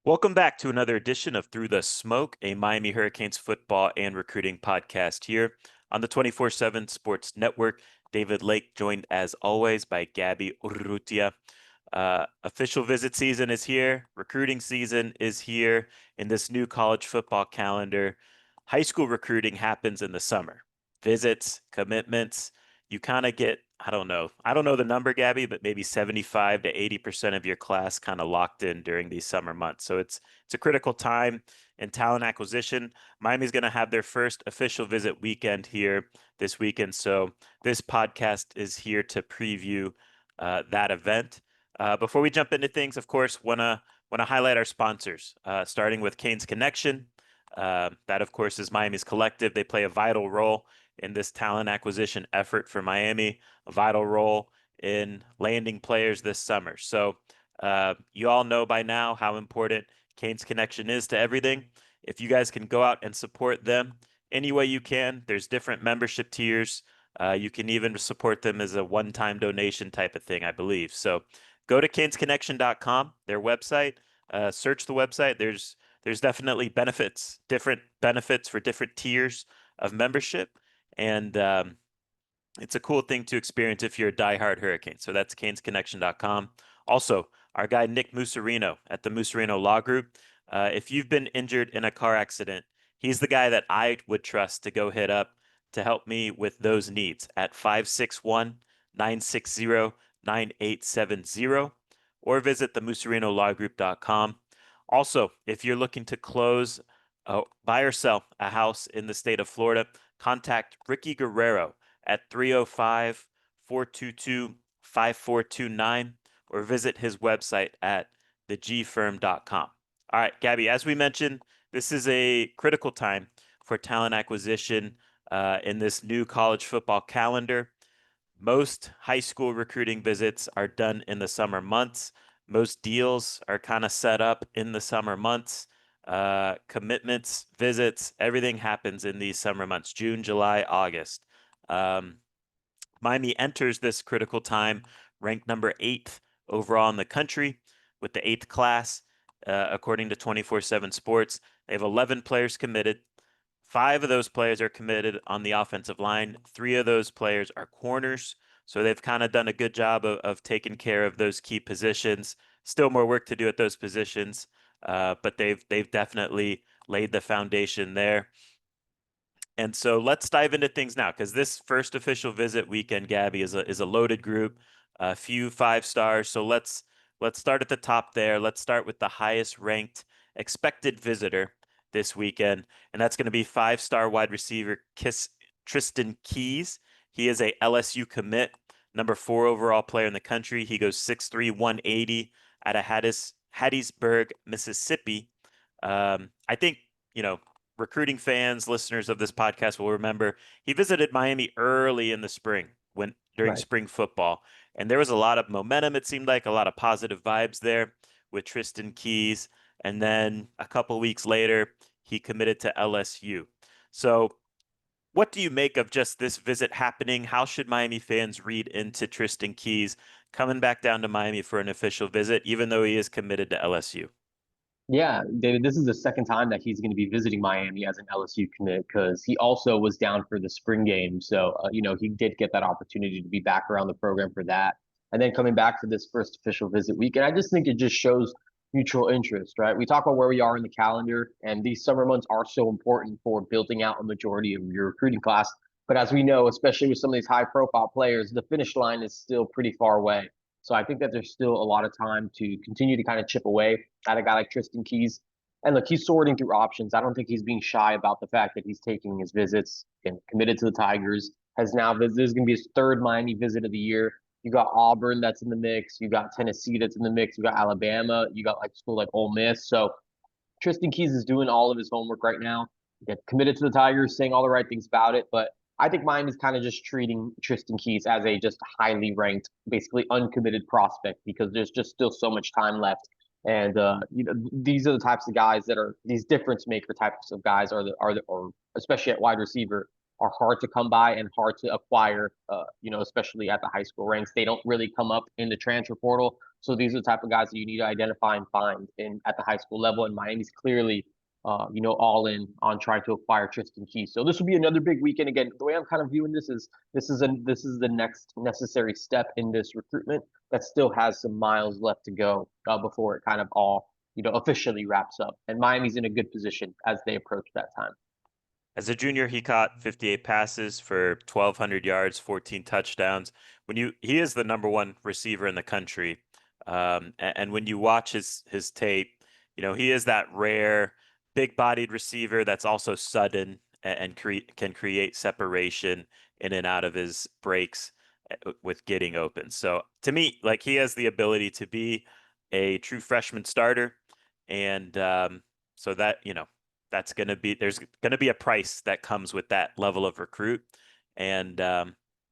Welcome back to another edition of Through the Smoke, a Miami Hurricanes football and recruiting podcast here on the 24/7 Sports Network. David Lake joined as always by Gabby Urrutia. Official visit season is here. Recruiting season is here in this new college football calendar. High school recruiting happens in the summer. Visits, commitments, you kind of get, I don't know. I don't know the number, Gabby, but maybe 75 to 80% of your class kind of locked in during these summer months. So it's a critical time in talent acquisition. Miami's going to have their first official visit weekend here this weekend. So this podcast is here to preview that event. Before we jump into things, of course, wanna highlight our sponsors, starting with Canes Connection. That, of course, is Miami's collective. They play a vital role in this talent acquisition effort for Miami, a vital role in landing players this summer. So you all know by now how important Canes Connection is to everything. If you guys can go out and support them any way you can, there's different membership tiers. You can even support them as a one-time donation type of thing, I believe. So go to canesconnection.com, their website, search the website. There's definitely benefits, different benefits for different tiers of membership. And it's a cool thing to experience if you're a diehard Hurricane. So that's canesconnection.com. Also, our guy Nick Musarino at the Musarino Law Group. If you've been injured in a car accident, he's the guy that I would trust to go hit up to help me with those needs at 561-960-9870 or visit the musarinolowgroup.com. Also, if you're looking to close, buy or sell a house in the state of Florida, contact Ricky Guerrero at 305-422-5429 or visit his website at thegfirm.com. All right, Gabby, as we mentioned, this is a critical time for talent acquisition in this new college football calendar. Most high school recruiting visits are done in the summer months. Most deals are kind of set up in the summer months. Commitments, visits, everything happens in these summer months, June, July, August. Miami enters this critical time ranked number 8th overall in the country with the 8th class, according to 24/7 Sports. They have 11 players committed. 5 of those players are committed on the offensive line. 3 of those players are corners. So they've kind of done a good job of taking care of those key positions. Still more work to do at those positions, but they've definitely laid the foundation there. And so let's dive into things now, because this first official visit weekend, Gabby, is a loaded group, a few 5 stars. So let's start at the top there. Let's start with the highest ranked expected visitor this weekend, and that's going to be 5-star wide receiver Tristan Keys. He is a LSU commit, number 4 overall player in the country. He goes 6'3", 180 out of Hattiesburg, Mississippi. I think, recruiting fans, listeners of this podcast will remember he visited Miami early in the spring during Right. spring football. And there was a lot of momentum, it seemed like, a lot of positive vibes there with Tristan Keys. And then a couple weeks later, he committed to LSU. So what do you make of just this visit happening? How should Miami fans read into Tristan Keys coming back down to Miami for an official visit, even though he is committed to LSU? Yeah, David, this is the second time that he's going to be visiting Miami as an LSU commit because he also was down for the spring game. So, he did get that opportunity to be back around the program for that. And then coming back for this first official visit week. And I just think it just shows mutual interest, right? We talk about where we are in the calendar, and these summer months are so important for building out a majority of your recruiting class. But as we know, especially with some of these high profile players, the finish line is still pretty far away. So I think that there's still a lot of time to continue to kind of chip away at a guy like Tristan Keys. And look, he's sorting through options. I don't think he's being shy about the fact that he's taking his visits and committed to the Tigers. Has now visited. This is going to be his 3rd Miami visit of the year. You got Auburn that's in the mix. You got Tennessee that's in the mix. You got Alabama. You got like school like Ole Miss. So Tristan Keys is doing all of his homework right now. Get committed to the Tigers, saying all the right things about it. But I think Miami's kind of just treating Tristan Keys as a just highly ranked, basically uncommitted prospect because there's just still so much time left. And these are the types of guys that are these difference maker types of guys or especially at wide receiver are hard to come by and hard to acquire, especially at the high school ranks. They don't really come up in the transfer portal. So these are the type of guys that you need to identify and find at the high school level. And Miami's clearly, all in on trying to acquire Tristan Keys. So this will be another big weekend. Again, the way I'm kind of viewing this is this is the next necessary step in this recruitment that still has some miles left to go before it kind of all officially wraps up. And Miami's in a good position as they approach that time. As a junior, he caught 58 passes for 1,200 yards, 14 touchdowns. He is the number one receiver in the country, and when you watch his tape, he is that rare, big-bodied receiver that's also sudden and can create separation in and out of his breaks with getting open. So to me, like he has the ability to be a true freshman starter, and so that that's there's going to be a price that comes with that level of recruit. And,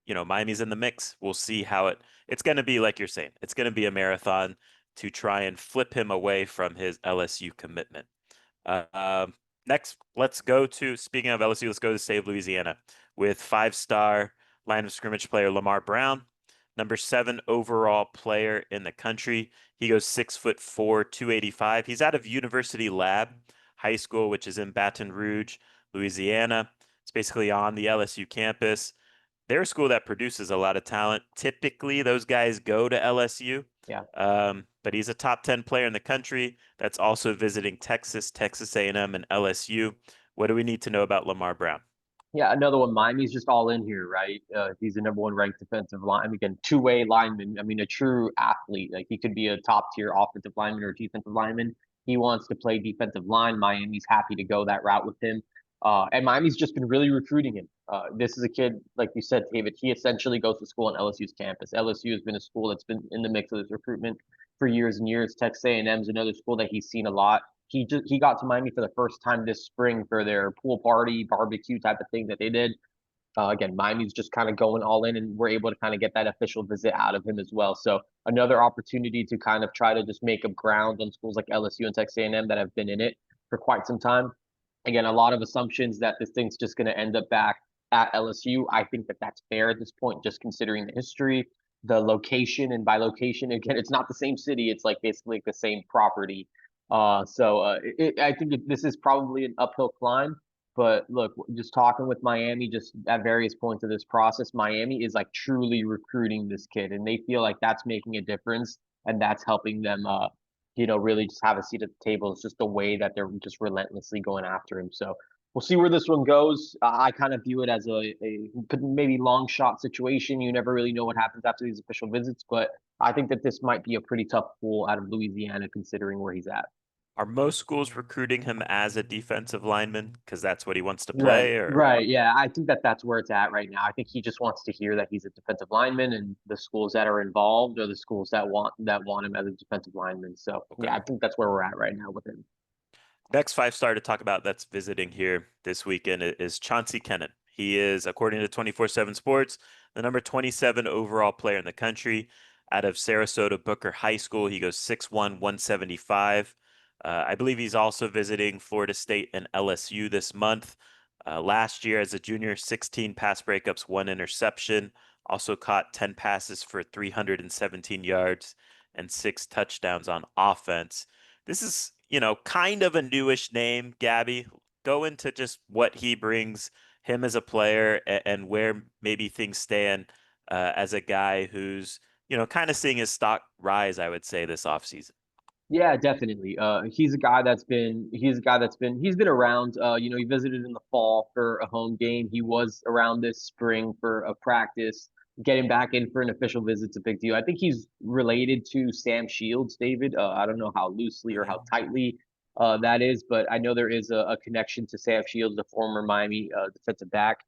Miami's in the mix. We'll see how it's going to be, like you're saying, it's going to be a marathon to try and flip him away from his LSU commitment. Next, speaking of LSU, let's go to the state of Louisiana with 5-star line of scrimmage player Lamar Brown, number 7 overall player in the country. He goes 6'4", 285. He's out of University Lab High School, which is in Baton Rouge, Louisiana. It's basically on the LSU campus. They're a school that produces a lot of talent. Typically, those guys go to LSU. Yeah. But he's a top 10 player in the country that's also visiting Texas A&M, and LSU. What do we need to know about Lamar Brown? Yeah, another one. Miami's just all in here, right? He's the number one ranked defensive line. Again, two-way lineman. I mean, a true athlete. Like he could be a top-tier offensive lineman or defensive lineman. He wants to play defensive line. Miami's happy to go that route with him. And Miami's just been really recruiting him. This is a kid, like you said, David. He essentially goes to school on LSU's campus. LSU has been a school that's been in the mix of this recruitment for years and years. Texas A&M is another school that he's seen a lot. He got to Miami for the first time this spring for their pool party barbecue type of thing that they did. Again, Miami's just kind of going all in, and we're able to kind of get that official visit out of him as well. So another opportunity to kind of try to just make up ground on schools like LSU and Texas A&M that have been in it for quite some time. Again, a lot of assumptions that this thing's just going to end up back at LSU. I think that that's fair at this point, just considering the history, the location, and by location, again, it's not the same city. It's like basically the same property. I think this is probably an uphill climb. But look, just talking with Miami, just at various points of this process, Miami is like truly recruiting this kid, and they feel like that's making a difference, and that's helping them, really just have a seat at the table. It's just the way that they're just relentlessly going after him. So we'll see where this one goes. I kind of view it as a maybe long shot situation. You never really know what happens after these official visits, but I think that this might be a pretty tough pull out of Louisiana considering where he's at. Are most schools recruiting him as a defensive lineman because that's what he wants to Right, play, or right. Yeah, I think that that's where it's at right now. I think he just wants to hear that he's a defensive lineman, and the schools that are involved are the schools that want him as a defensive lineman. So okay? yeah, I think that's where we're at right now with him. Next 5-star to talk about that's visiting here this weekend is Chanty Kennon. He is, according to 24/7 Sports, the number 27 overall player in the country. Out of Sarasota Booker High School, he goes 6'1", 175. I believe he's also visiting Florida State and LSU this month. Last year, as a junior, 16 pass breakups, 1 interception. Also caught 10 passes for 317 yards and 6 touchdowns on offense. This is, kind of a newish name, Gabby. Go into just what he brings, him as a player, and where maybe things stand as a guy who's, kind of seeing his stock rise, I would say, this offseason. Yeah, definitely. He's been around. He visited in the fall for a home game. He was around this spring for a practice. Getting back in for an official visit's a big deal. I think he's related to Sam Shields, David. I don't know how loosely or how tightly that is, but I know there is a connection to Sam Shields, the former Miami defensive back,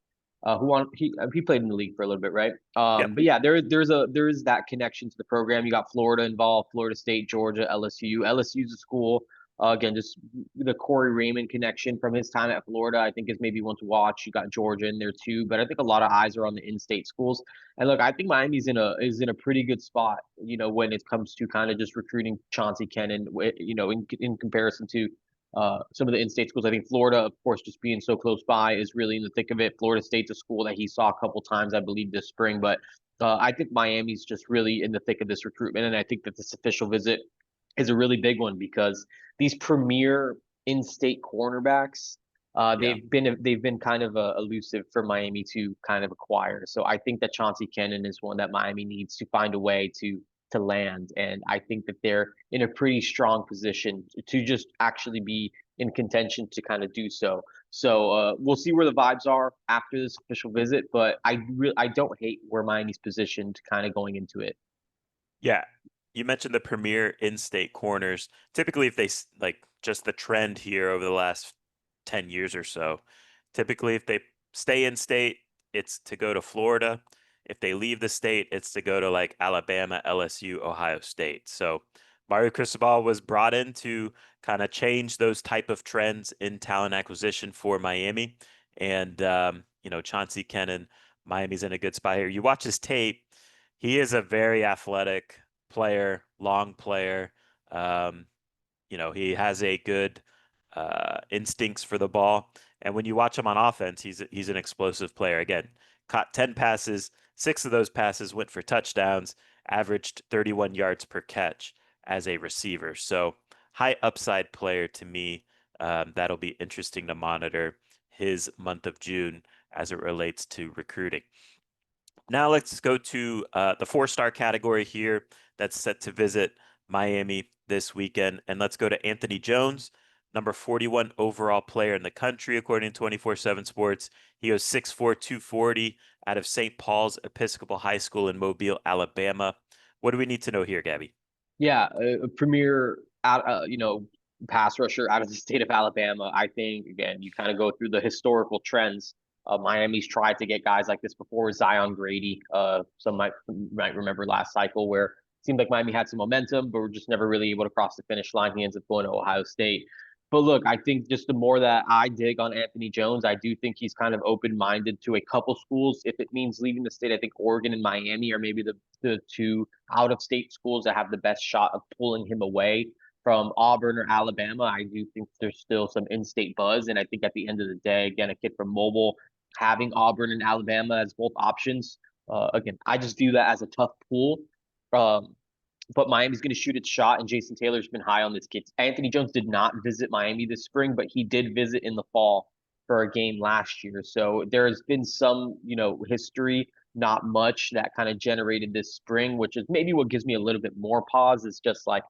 he played in the league for a little bit, right? Yep. But yeah, there is that connection to the program. You got Florida involved, Florida State, Georgia, LSU. LSU's a school. Again, just the Corey Raymond connection from his time at Florida, I think is maybe one to watch. You got Georgia in there too, but I think a lot of eyes are on the in-state schools. And look, I think Miami's in a pretty good spot, when it comes to kind of just recruiting Chauncey Kennon, in comparison to some of the in-state schools. I think Florida, of course, just being so close by is really in the thick of it. Florida State's a school that he saw a couple times, I believe, this spring. But I think Miami's just really in the thick of this recruitment. And I think that this official visit is a really big one because these premier in-state cornerbacks, Yeah. they've been kind of elusive for Miami to kind of acquire. So I think that Chanty Kennon is one that Miami needs to find a way to land, and I think that they're in a pretty strong position to just actually be in contention to kind of do so. So we'll see where the vibes are after this official visit, but I don't hate where Miami's positioned kind of going into it. Yeah. You mentioned the premier in-state corners. Typically, if they like just the trend here over the last 10 years or so, typically if they stay in state, it's to go to Florida. If they leave the state, it's to go to like Alabama, LSU, Ohio State. So Mario Cristobal was brought in to kind of change those type of trends in talent acquisition for Miami. And Chauncey Kennon, Miami's in a good spot here. You watch his tape, he is a very athletic player, long player. Um, he has a good instincts for the ball. And when you watch him on offense, he's an explosive player. Again, caught 10 passes, 6 of those passes went for touchdowns, averaged 31 yards per catch as a receiver. So high upside player to me. That'll be interesting to monitor his month of June as it relates to recruiting. Now let's go to the 4-star category here that's set to visit Miami this weekend. And let's go to Anthony Jones, number 41 overall player in the country, according to 24/7 Sports. He goes 6'4", 240 out of St. Paul's Episcopal High School in Mobile, Alabama. What do we need to know here, Gabby? Yeah, a premier pass rusher out of the state of Alabama. I think again, you kind of go through the historical trends. Miami's tried to get guys like this before with Zion Grady. Some might remember last cycle where it seemed like Miami had some momentum, but we're just never really able to cross the finish line. He ends up going to Ohio State. But look, I think just the more that I dig on Anthony Jones, I do think he's kind of open-minded to a couple schools. If it means leaving the state, I think Oregon and Miami are maybe the two out-of-state schools that have the best shot of pulling him away from Auburn or Alabama. I do think there's still some in-state buzz, and I think at the end of the day, again, a kid from Mobile having Auburn and Alabama as both options. Again, I just view that as a tough pool. Um, but Miami's going to shoot its shot, and Jason Taylor's been high on this kid. Anthony Jones did not visit Miami this spring, but he did visit in the fall for a game last year. So there has been some, history, not much that kind of generated this spring, which is maybe what gives me a little bit more pause. Is just like,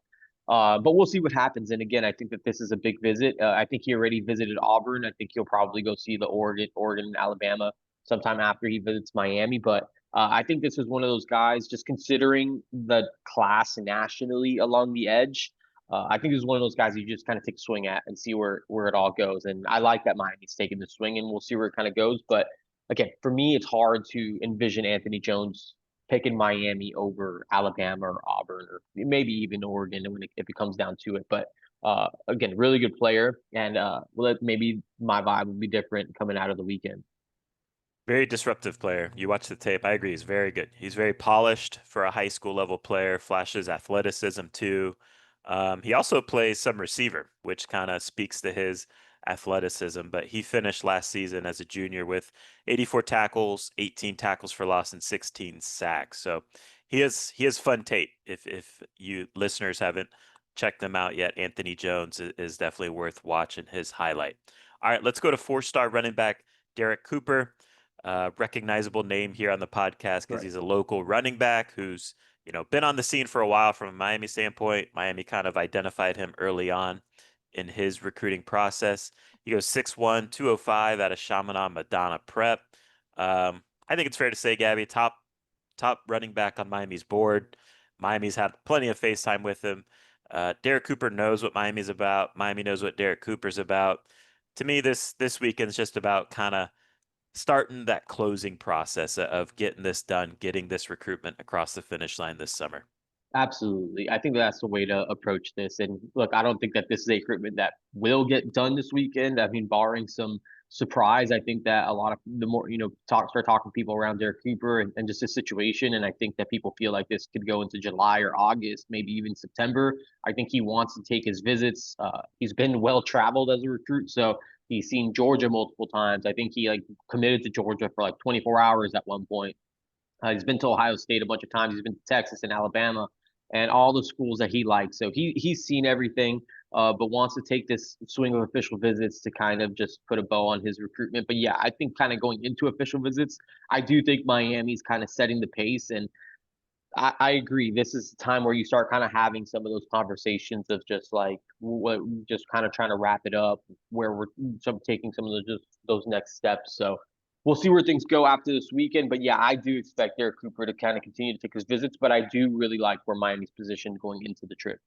but we'll see what happens. And again, I think that this is a big visit. I think he already visited Auburn. I think he'll probably go see the Oregon, and Alabama sometime after he visits Miami. But I think this is one of those guys, just considering the class nationally along the edge. I think this is one of those guys you just kind of take a swing at and see where it all goes. And I like that Miami's taking the swing, and we'll see where it kind of goes. But again, for me, it's hard to envision Anthony Jones picking Miami over Alabama or Auburn or maybe even Oregon if it comes down to it. But again, really good player, and maybe my vibe will be different coming out of the weekend. Very disruptive player. You watch the tape. I agree. He's very good. He's very polished for a high school level player, flashes athleticism too. He also plays some receiver, which kind of speaks to his athleticism. But he finished last season as a junior with 84 tackles, 18 tackles for loss, and 16 sacks. So he has fun tape. If you listeners haven't checked them out yet, Anthony Jones is definitely worth watching his highlight. All right, let's go to 4-star running back Derek Cooper. Recognizable name here on the podcast because Right. he's a local running back who's been on the scene for a while from a Miami standpoint. Miami kind of identified him early on in his recruiting process. He goes 6'1", 205 out of Chaminade Madonna Prep. I think it's fair to say, Gabby, top running back on Miami's board. Miami's had plenty of FaceTime with him. Derek Cooper knows what Miami's about. Miami knows what Derek Cooper's about. To me, this weekend's just about kind of starting that closing process of getting this done, getting this recruitment across the finish line this summer. Absolutely. I think that's the way to approach this. And look, I don't think that this is a recruitment that will get done this weekend. I mean, barring some surprised. I think that a lot of the more, start talking to people around Derek Cooper and just his situation. And I think that people feel like this could go into July or August, maybe even September. I think he wants to take his visits. He's been well traveled as a recruit. So he's seen Georgia multiple times. I think he like committed to Georgia for like 24 hours at one point. He's been to Ohio State a bunch of times. He's been to Texas and Alabama and all the schools that he likes. So he's seen everything, but wants to take this swing of official visits to kind of just put a bow on his recruitment. But yeah, I think kind of going into official visits, I do think Miami's kind of setting the pace. And I agree. This is the time where you start kind of having some of those conversations of just like what, just kind of trying to wrap it up, where we're taking some of those next steps. So we'll see where things go after this weekend. But yeah, I do expect Derek Cooper to kind of continue to take his visits. But I do really like where Miami's positioned going into the trip.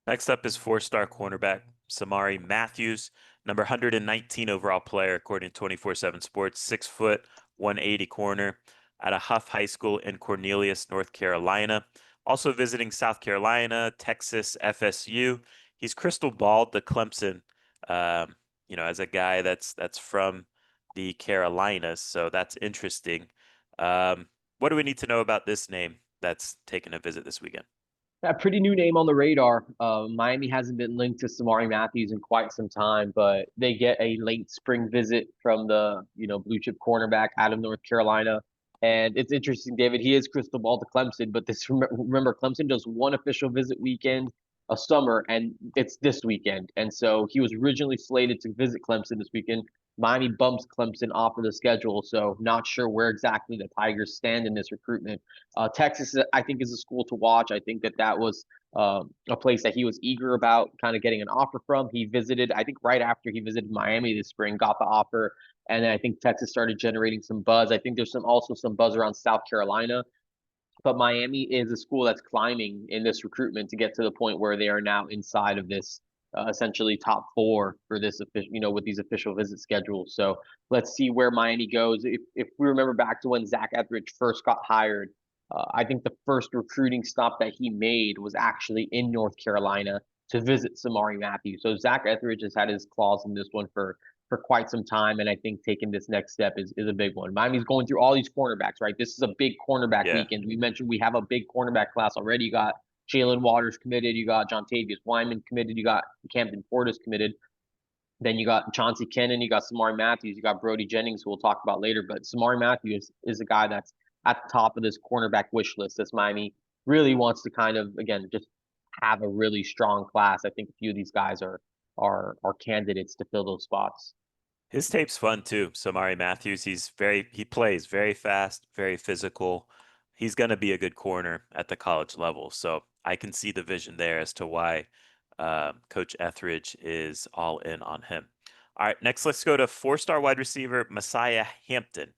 Next up is four-star cornerback Samari Matthews, number 119 overall player according to 24/7 Sports, 6 foot, 180 corner at a Huff High School in Cornelius, North Carolina. Also visiting South Carolina, Texas, FSU. He's crystal balled to Clemson, as a guy that's from the Carolinas, so that's interesting. What do we need to know about this name that's taking a visit this weekend? A pretty new name on the radar. Miami hasn't been linked to Samari Matthews in quite some time, but they get a late spring visit from the blue chip cornerback out of North Carolina. And it's interesting, David. He is crystal ball to Clemson, but remember Clemson does one official visit weekend a summer, and it's this weekend. And so he was originally slated to visit Clemson this weekend. Miami bumps Clemson off of the schedule, so not sure where exactly the Tigers stand in this recruitment. Texas, I think, is a school to watch. I think that was a place that he was eager about kind of getting an offer from. He visited, I think, right after he visited Miami this spring, got the offer, and then I think Texas started generating some buzz. I think there's also some buzz around South Carolina, but Miami is a school that's climbing in this recruitment to get to the point where they are now inside of this essentially top four for this, with these official visit schedules. So let's see where Miami goes. If we remember back to when Zach Etheridge first got hired, I think the first recruiting stop that he made was actually in North Carolina to visit Samari Matthews. So Zach Etheridge has had his claws in this one for quite some time, and I think taking this next step is a big one. Miami's going through all these cornerbacks, right? This is a big cornerback Yeah. weekend. We mentioned we have a big cornerback class already. You got Jalen Waters committed, you got Jontavius Wyman committed, you got Camden Portis committed. Then you got Chanty Kennon, you got Samari Matthews, you got Brody Jennings, who we'll talk about later. But Samari Matthews is a guy that's at the top of this cornerback wish list. This Miami really wants to kind of, again, just have a really strong class. I think a few of these guys are candidates to fill those spots. His tape's fun too. Samari Matthews, he plays very fast, very physical. He's going to be a good corner at the college level. So I can see the vision there as to why Coach Etheridge is all in on him. All right, next let's go to four-star wide receiver Messiah Hampton,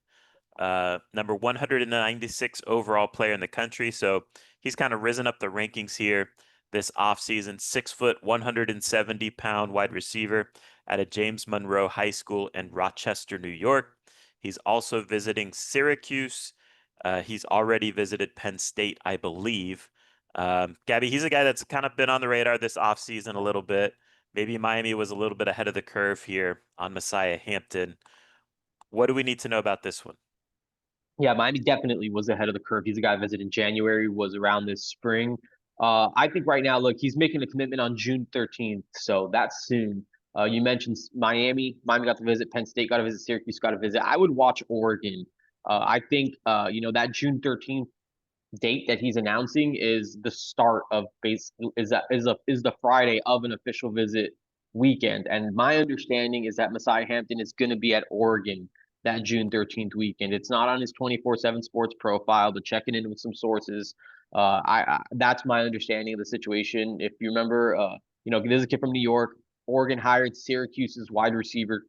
number 196 overall player in the country. So he's kind of risen up the rankings here this offseason. 6 foot, 170-pound wide receiver at a James Monroe High School in Rochester, New York. He's also visiting Syracuse. He's already visited Penn State, I believe. Gabby, he's a guy that's kind of been on the radar this offseason a little bit. Maybe Miami was a little bit ahead of the curve here on Messiah Hampton. What do we need to know about this one? Yeah, Miami definitely was ahead of the curve. He's a guy visited in January, was around this spring. I think right now, look, he's making a commitment on June 13th, so that's soon. You mentioned Miami. Miami got to visit Penn State, got to visit Syracuse, got to visit. I would watch Oregon. I think that June 13th date that he's announcing is the start of is the Friday of an official visit weekend. And my understanding is that Messiah Hampton is going to be at Oregon that June 13th weekend. It's not on his 24/7 sports profile, but checking in with some sources. That's my understanding of the situation. If you remember, this is a kid from New York. Oregon hired Syracuse's wide receivers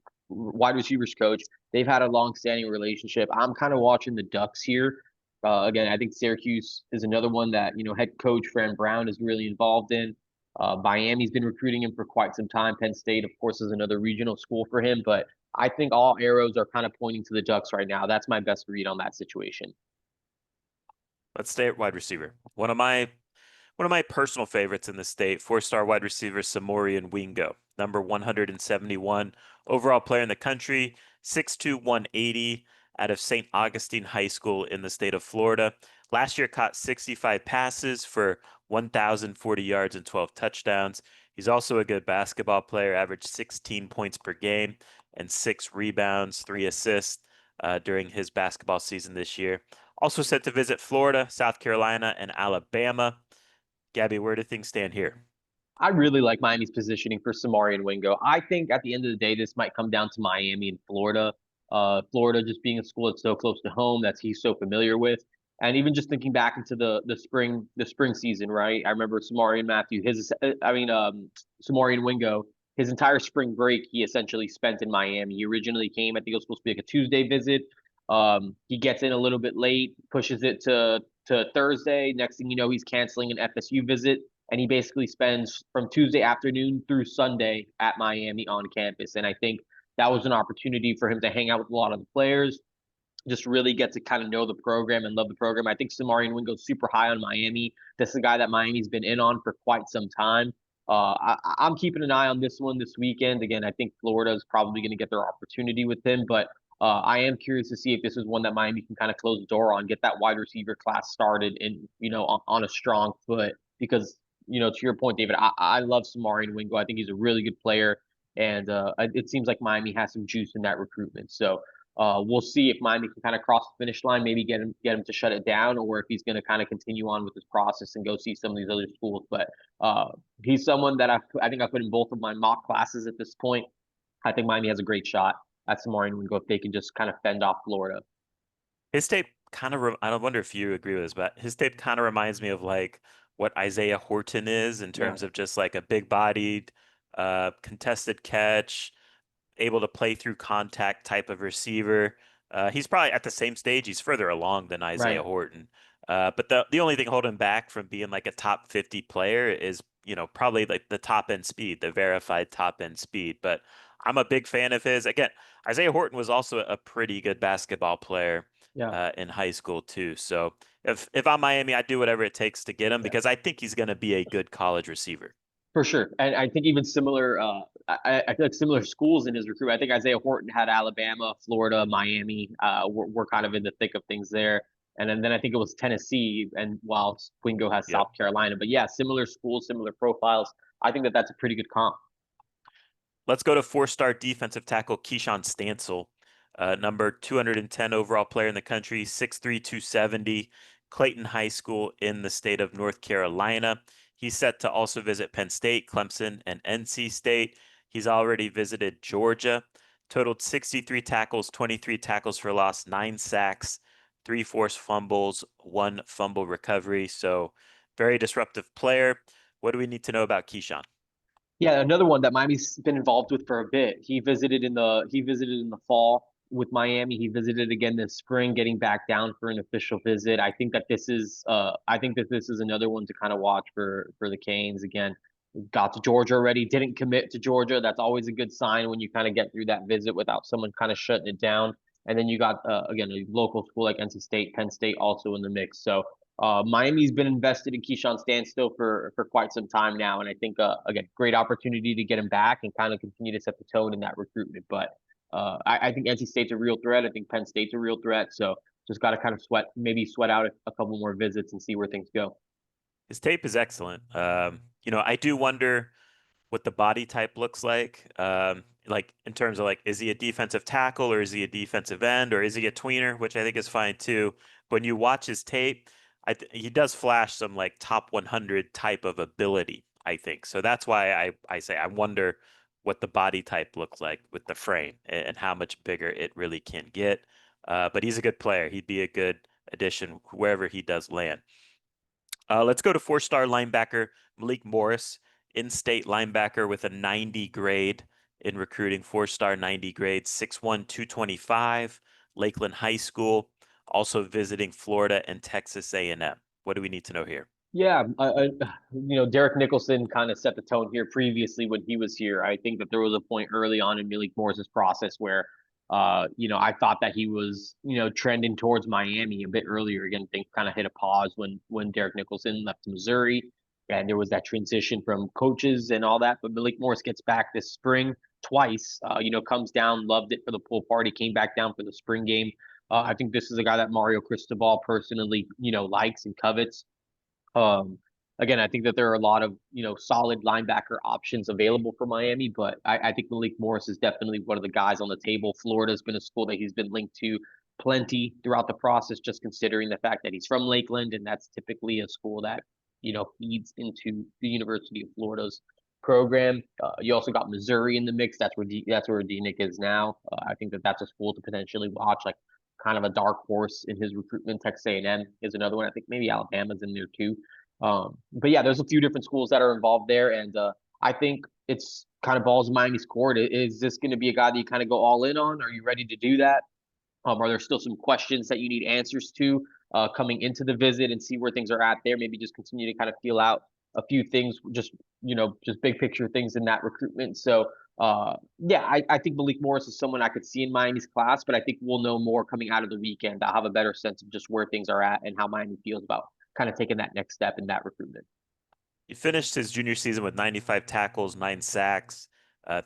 coach. They've had a long-standing relationship. I'm kind of watching the Ducks here. Again, I think Syracuse is another one that head coach Fran Brown is really involved in. Miami's been recruiting him for quite some time. Penn State, of course, is another regional school for him, but I think all arrows are kind of pointing to the Ducks right now. That's my best read on that situation. Let's stay at wide receiver. One of my One of my personal favorites in the state, four-star wide receiver Samorian Wingo, number 171 overall player in the country, 6'2", 180, out of St. Augustine High School in the state of Florida. Last year caught 65 passes for 1,040 yards and 12 touchdowns. He's also a good basketball player, averaged 16 points per game and 6 rebounds, 3 assists during his basketball season this year. Also set to visit Florida, South Carolina, and Alabama. Gabby, where do things stand here? I really like Miami's positioning for Samari and Wingo. I think at the end of the day, this might come down to Miami and Florida. Florida just being a school that's so close to home, that he's so familiar with, and even just thinking back into the spring season, right? I remember Samari Matthews, Samari Wingo, his entire spring break he essentially spent in Miami. He originally came, I think it was supposed to be like a Tuesday visit. He gets in a little bit late, pushes it to Thursday. Next thing you know, he's canceling an FSU visit, and he basically spends from Tuesday afternoon through Sunday at Miami on campus. And I think that was an opportunity for him to hang out with a lot of the players, just really get to kind of know the program and love the program. I think Samarian Wingo's super high on Miami. This is a guy that Miami's been in on for quite some time. I'm keeping an eye on this one this weekend. Again, I think Florida is probably going to get their opportunity with him, but I am curious to see if this is one that Miami can kind of close the door on, get that wide receiver class started, and on a strong foot. Because to your point, David, I love Samarian Wingo. I think he's a really good player, and it seems like Miami has some juice in that recruitment. So we'll see if Miami can kind of cross the finish line, maybe get him to shut it down, or if he's going to kind of continue on with his process and go see some of these other schools. But he's someone that I think I put in both of my mock classes at this point. I think Miami has a great shot at Samorian Wingo if they can just kind of fend off Florida. His tape kind of, I don't wonder if you agree with this, but his tape kind of reminds me of like what Isaiah Horton is in Yeah. terms of just like a big bodied, contested catch, able to play through contact type of receiver. He's probably at the same stage. He's further along than Isaiah Right. Horton. But the only thing holding back from being like a top 50 player is, probably like the top end speed, the verified top end speed. But I'm a big fan of his. Again, Isaiah Horton was also a pretty good basketball player Yeah. in high school too. So if I'm Miami, I'd do whatever it takes to get him Yeah. because I think he's going to be a good college receiver. For sure. And I think even similar, I feel like similar schools in his recruit. I think Isaiah Horton had Alabama, Florida, Miami. We're kind of in the thick of things there. And then I think it was Tennessee, and while Wingo has Yep. South Carolina. But yeah, similar schools, similar profiles. I think that that's a pretty good comp. Let's go to four-star defensive tackle Keshan Stansel, number 210 overall player in the country, 6'3", 270, Clayton High School in the state of North Carolina. He's set to also visit Penn State, Clemson, and NC State. He's already visited Georgia, totaled 63 tackles, 23 tackles for loss, 9 sacks, 3 forced fumbles, 1 fumble recovery. So very disruptive player. What do we need to know about Keshan? Yeah, another one that Miami's been involved with for a bit. He visited in the fall with Miami. He visited again this spring, getting back down for an official visit. I think that this is another one to kind of watch for the Canes again. Got to Georgia already, didn't commit to Georgia. That's always a good sign when you kind of get through that visit without someone kind of shutting it down. And then you got again a local school like NC State, Penn State also in the mix. So Miami's been invested in Keshan Stansel for quite some time now, and I think again, great opportunity to get him back and kind of continue to set the tone in that recruitment. But I think NC State's a real threat. I think Penn State's a real threat. So just got to kind of maybe sweat out a couple more visits and see where things go. His tape is excellent. I do wonder what the body type looks like in terms of like, is he a defensive tackle or is he a defensive end or is he a tweener, which I think is fine too. When you watch his tape, he does flash some like top 100 type of ability, I think. So that's why I say I wonder what the body type looks like with the frame and how much bigger it really can get. But he's a good player. He'd be a good addition wherever he does land. Let's go to four-star linebacker Malik Morris, in-state linebacker with a 90 grade in recruiting, four-star 90 grade, 6'1", 225, Lakeland High School, also visiting Florida and Texas A&M. What do we need to know here? Yeah, Derek Nicholson kind of set the tone here previously when he was here. I think that there was a point early on in Malik Morris's process where, I thought that he was, trending towards Miami a bit earlier. Again, things kind of hit a pause when Derek Nicholson left Missouri. and there was that transition from coaches and all that. But Malik Morris gets back this spring twice. Comes down, loved it for the pool party, came back down for the spring game. I think this is a guy that Mario Cristobal personally, likes and covets. Um, Again, I think that there are a lot of, solid linebacker options available for Miami, but I think Malik Morris is definitely one of the guys on the table. Florida's been a school that he's been linked to plenty throughout the process, just considering the fact that he's from Lakeland, and that's typically a school that, feeds into the University of Florida's program. You also got Missouri in the mix. That's where D-Nick is now. I think that that's a school to potentially watch, like kind of a dark horse in his recruitment. Texas A&M is another one. I think maybe Alabama's in there too. But yeah, there's a few different schools that are involved there, and I think it's kind of balls in Miami's court. Is this going to be a guy that you kind of go all in on? Are you ready to do that? Are there still some questions that you need answers to coming into the visit and see where things are at there? Maybe just continue to kind of feel out a few things, just big picture things in that recruitment. So yeah, I think Malik Morris is someone I could see in Miami's class, but I think we'll know more coming out of the weekend. I'll have a better sense of just where things are at and how Miami feels about kind of taking that next step in that recruitment. He finished his junior season with 95 tackles, 9 sacks,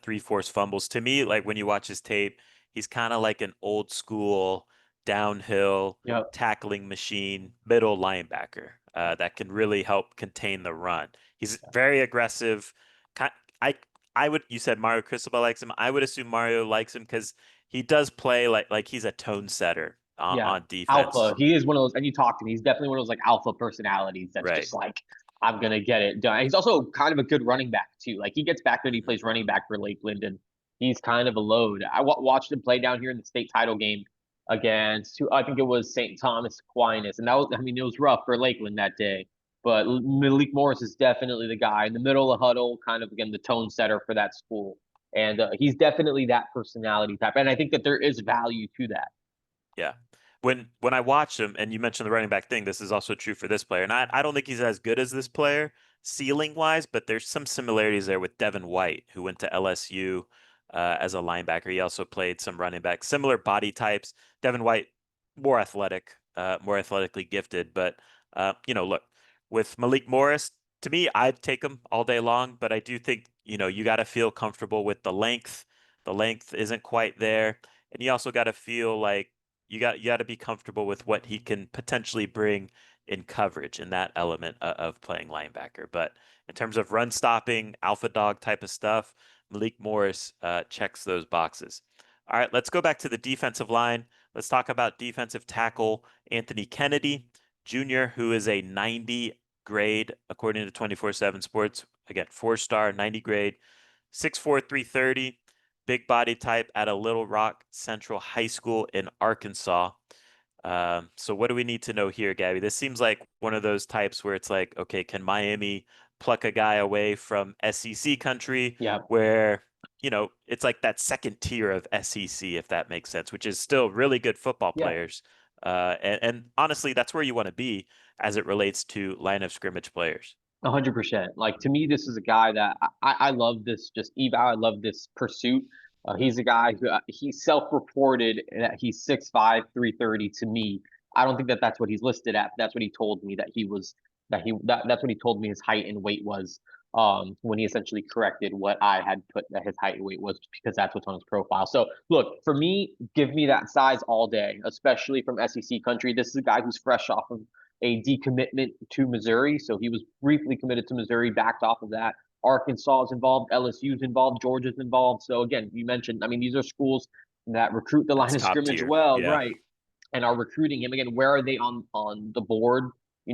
three forced fumbles. To me, like when you watch his tape, he's kind of like an old school downhill Yep. tackling machine, middle linebacker that can really help contain the run. He's very aggressive. I you said Mario Cristobal likes him. I would assume Mario likes him because he does play like he's a tone setter Yeah. on Alpha. defense. He is one of those, and you talk to him. He's definitely one of those like alpha personalities that's Right. just like, I'm gonna get it done. He's also kind of a good running back too. Like he gets back there and he Mhm. plays running back for Lakeland, and he's kind of a load. Watched him play down here in the state title game against, I think it was St. Thomas Aquinas, and that was, I mean, it was rough for Lakeland that day. But Malik Morris is definitely the guy in the middle of the huddle, kind of again the tone setter for that school, and he's definitely that personality type. And I think that there is value to that. Yeah. When I watch him, and you mentioned the running back thing, this is also true for this player. And I don't think he's as good as this player ceiling wise, but there's some similarities there with Devin White, who went to LSU as a linebacker. He also played some running back, similar body types. Devin White, more athletic, more athletically gifted. But look, with Malik Morris, to me, I'd take him all day long, but I do think, you got to feel comfortable with the length. The length isn't quite there. And you also got to feel like you got to be comfortable with what he can potentially bring in coverage in that element of playing linebacker. But in terms of run stopping, alpha dog type of stuff, Malik Morris checks those boxes. All right, let's go back to the defensive line. Let's talk about defensive tackle Anthony Kennedy Jr., who is a 90 grade according to 24/7 Sports. Again, 4-star, 90 grade, 6'4", 330 big body type at a Little Rock Central High School in Arkansas. So what do we need to know here, Gabby? This seems like one of those types where it's like, okay, can Miami pluck a guy away from SEC country Yeah. where, it's like that second tier of SEC, if that makes sense, which is still really good football Yeah. players. And honestly, that's where you want to be as it relates to line of scrimmage players. 100%. Like to me, this is a guy that I love this just eval. I love this pursuit. He's a guy who he self-reported that he's 6'5", 330 to me. I don't think that that's what he's listed at. That's what he told me that he was that's what he told me his height and weight was when he essentially corrected what I had put that his height and weight was because that's what's on his profile. So look, for me, give me that size all day, especially from SEC country. This is a guy who's fresh off of a decommitment to Missouri. So he was briefly committed to Missouri, backed off of that. Arkansas is involved, LSU's involved, Georgia's involved. So again, you mentioned, I mean, these are schools that recruit the line That's of top scrimmage tier. well, Yeah, right? And are recruiting him again. Where are they on the board?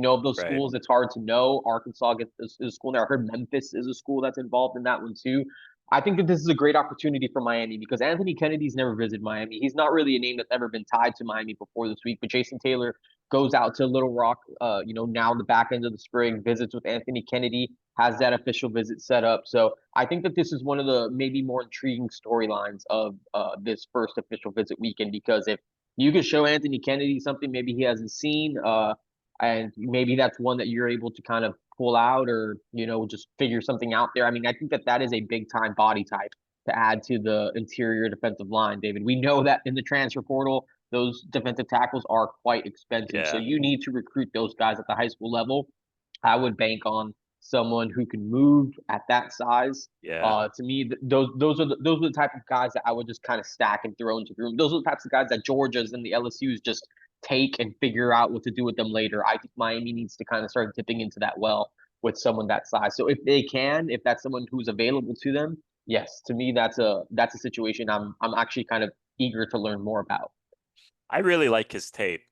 Of those right. schools, it's hard to know. Arkansas gets is a school there. I heard Memphis is a school that's involved in that one too. I think that this is a great opportunity for Miami because Anthony Kennedy's never visited Miami. He's not really a name that's ever been tied to Miami before this week. But Jason Taylor goes out to Little Rock, now in the back end of the spring, visits with Anthony Kennedy, has that official visit set up. So I think that this is one of the maybe more intriguing storylines of this first official visit weekend because if you could show Anthony Kennedy something maybe he hasn't seen, and maybe that's one that you're able to kind of pull out or, just figure something out there. I mean, I think that that is a big time body type to add to the interior defensive line, David. We know that in the transfer portal, those defensive tackles are quite expensive. So Yeah. you need to recruit those guys at the high school level. I would bank on someone who can move at that size. Yeah. To me, those are the type of guys that I would just kind of stack and throw into the room. Those are the types of guys that Georgia's and the LSU's just take and figure out what to do with them later. I think Miami needs to kind of start dipping into that well with someone that size. So if they can, if that's someone who's available to them, yes, to me that's a situation I'm actually kind of eager to learn more about. I really like his tape.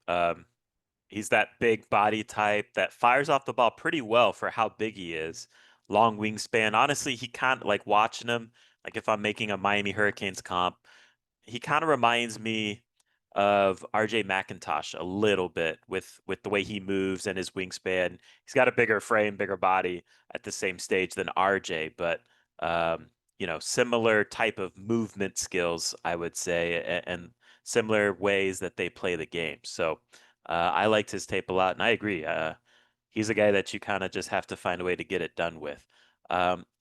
He's that big body type that fires off the ball pretty well for how big he is. Long wingspan. Honestly, he kind of like watching him, like if I'm making a Miami Hurricanes comp, he kind of reminds me of RJ McIntosh a little bit with the way he moves and his wingspan. He's got a bigger frame, bigger body at the same stage than RJ, but similar type of movement skills, I would say, and similar ways that they play the game. So I liked his tape a lot, and I agree. He's a guy that you kind of just have to find a way to get it done with.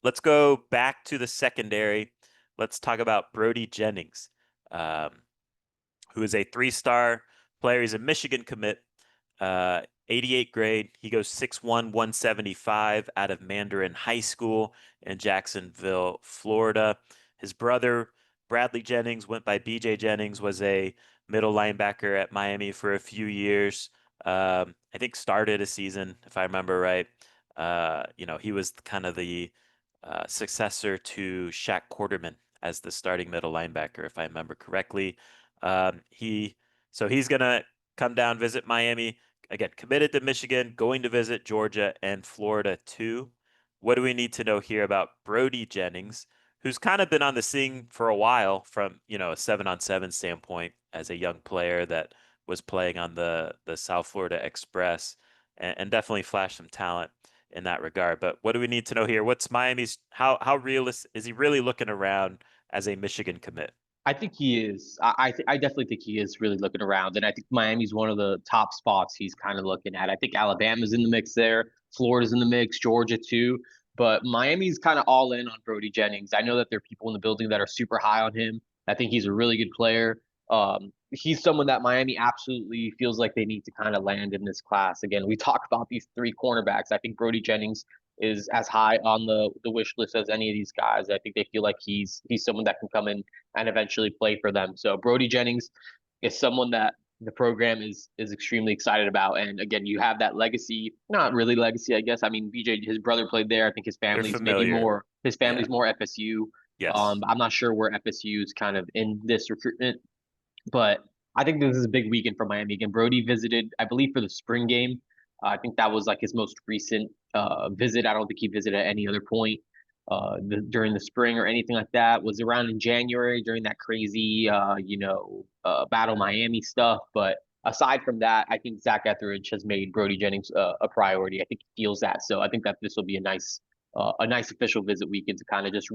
Let's go back to the secondary. Let's talk about Brody Jennings, um, who is a three-star player. He's a Michigan commit, 88 grade. He goes 6'1", 175 out of Mandarin High School in Jacksonville, Florida. His brother, Bradley Jennings, went by BJ Jennings, was a middle linebacker at Miami for a few years. I think started a season, if I remember right. He was kind of the successor to Shaq Quarterman as the starting middle linebacker, if I remember correctly. He's gonna come down, visit Miami. Again, committed to Michigan, going to visit Georgia and Florida too. What do we need to know here about Brody Jennings, who's kind of been on the scene for a while from, a 7-on-7 standpoint as a young player that was playing on the South Florida Express and definitely flashed some talent in that regard. But what do we need to know here? What's Miami's how realistic is he really looking around as a Michigan commit? I think he is. I definitely think he is really looking around, and I think Miami's one of the top spots he's kind of looking at. I think Alabama's in the mix there, Florida's in the mix, Georgia too, but Miami's kind of all in on Brody Jennings. I know that there are people in the building that are super high on him. I think he's a really good player. He's someone that Miami absolutely feels like they need to kind of land in this class. Again, we talk about these three cornerbacks. I think Brody Jennings is as high on the wish list as any of these guys. I think they feel like he's someone that can come in and eventually play for them. So Brody Jennings is someone that the program is extremely excited about. And again, you have that legacy, not really legacy, I guess. I mean, BJ, his brother played there. I think They're familiar. his Yeah. family's more FSU. Yes. I'm not sure where FSU is kind of in this recruitment, but I think this is a big weekend for Miami. Again, Brody visited, I believe, for the spring game. I think that was like his most recent visit. I don't think he visited at any other point during the spring or anything like that. Was around in January during that crazy, Battle Miami stuff. But aside from that, I think Zach Etheridge has made Brody Jennings a priority. I think he feels that. So I think that this will be a nice official visit weekend to kind of just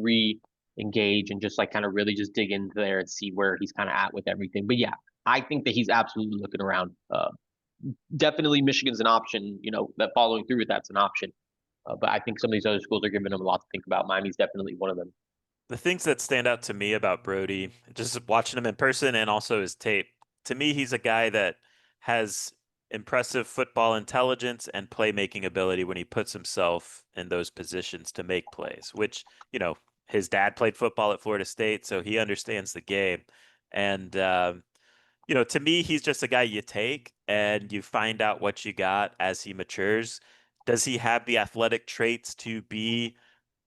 engage and just like kind of really just dig in there and see where he's kind of at with everything. But yeah, I think that he's absolutely looking around. Definitely Michigan's an option, that following through with that's an option. But I think some of these other schools are giving him a lot to think about. Miami's definitely one of them. The things that stand out to me about Brody, just watching him in person and also his tape, to me, he's a guy that has impressive football intelligence and playmaking ability when he puts himself in those positions to make plays, which, his dad played football at Florida State, so he understands the game. And, to me, he's just a guy you take and you find out what you got as he matures. Does he have the athletic traits to be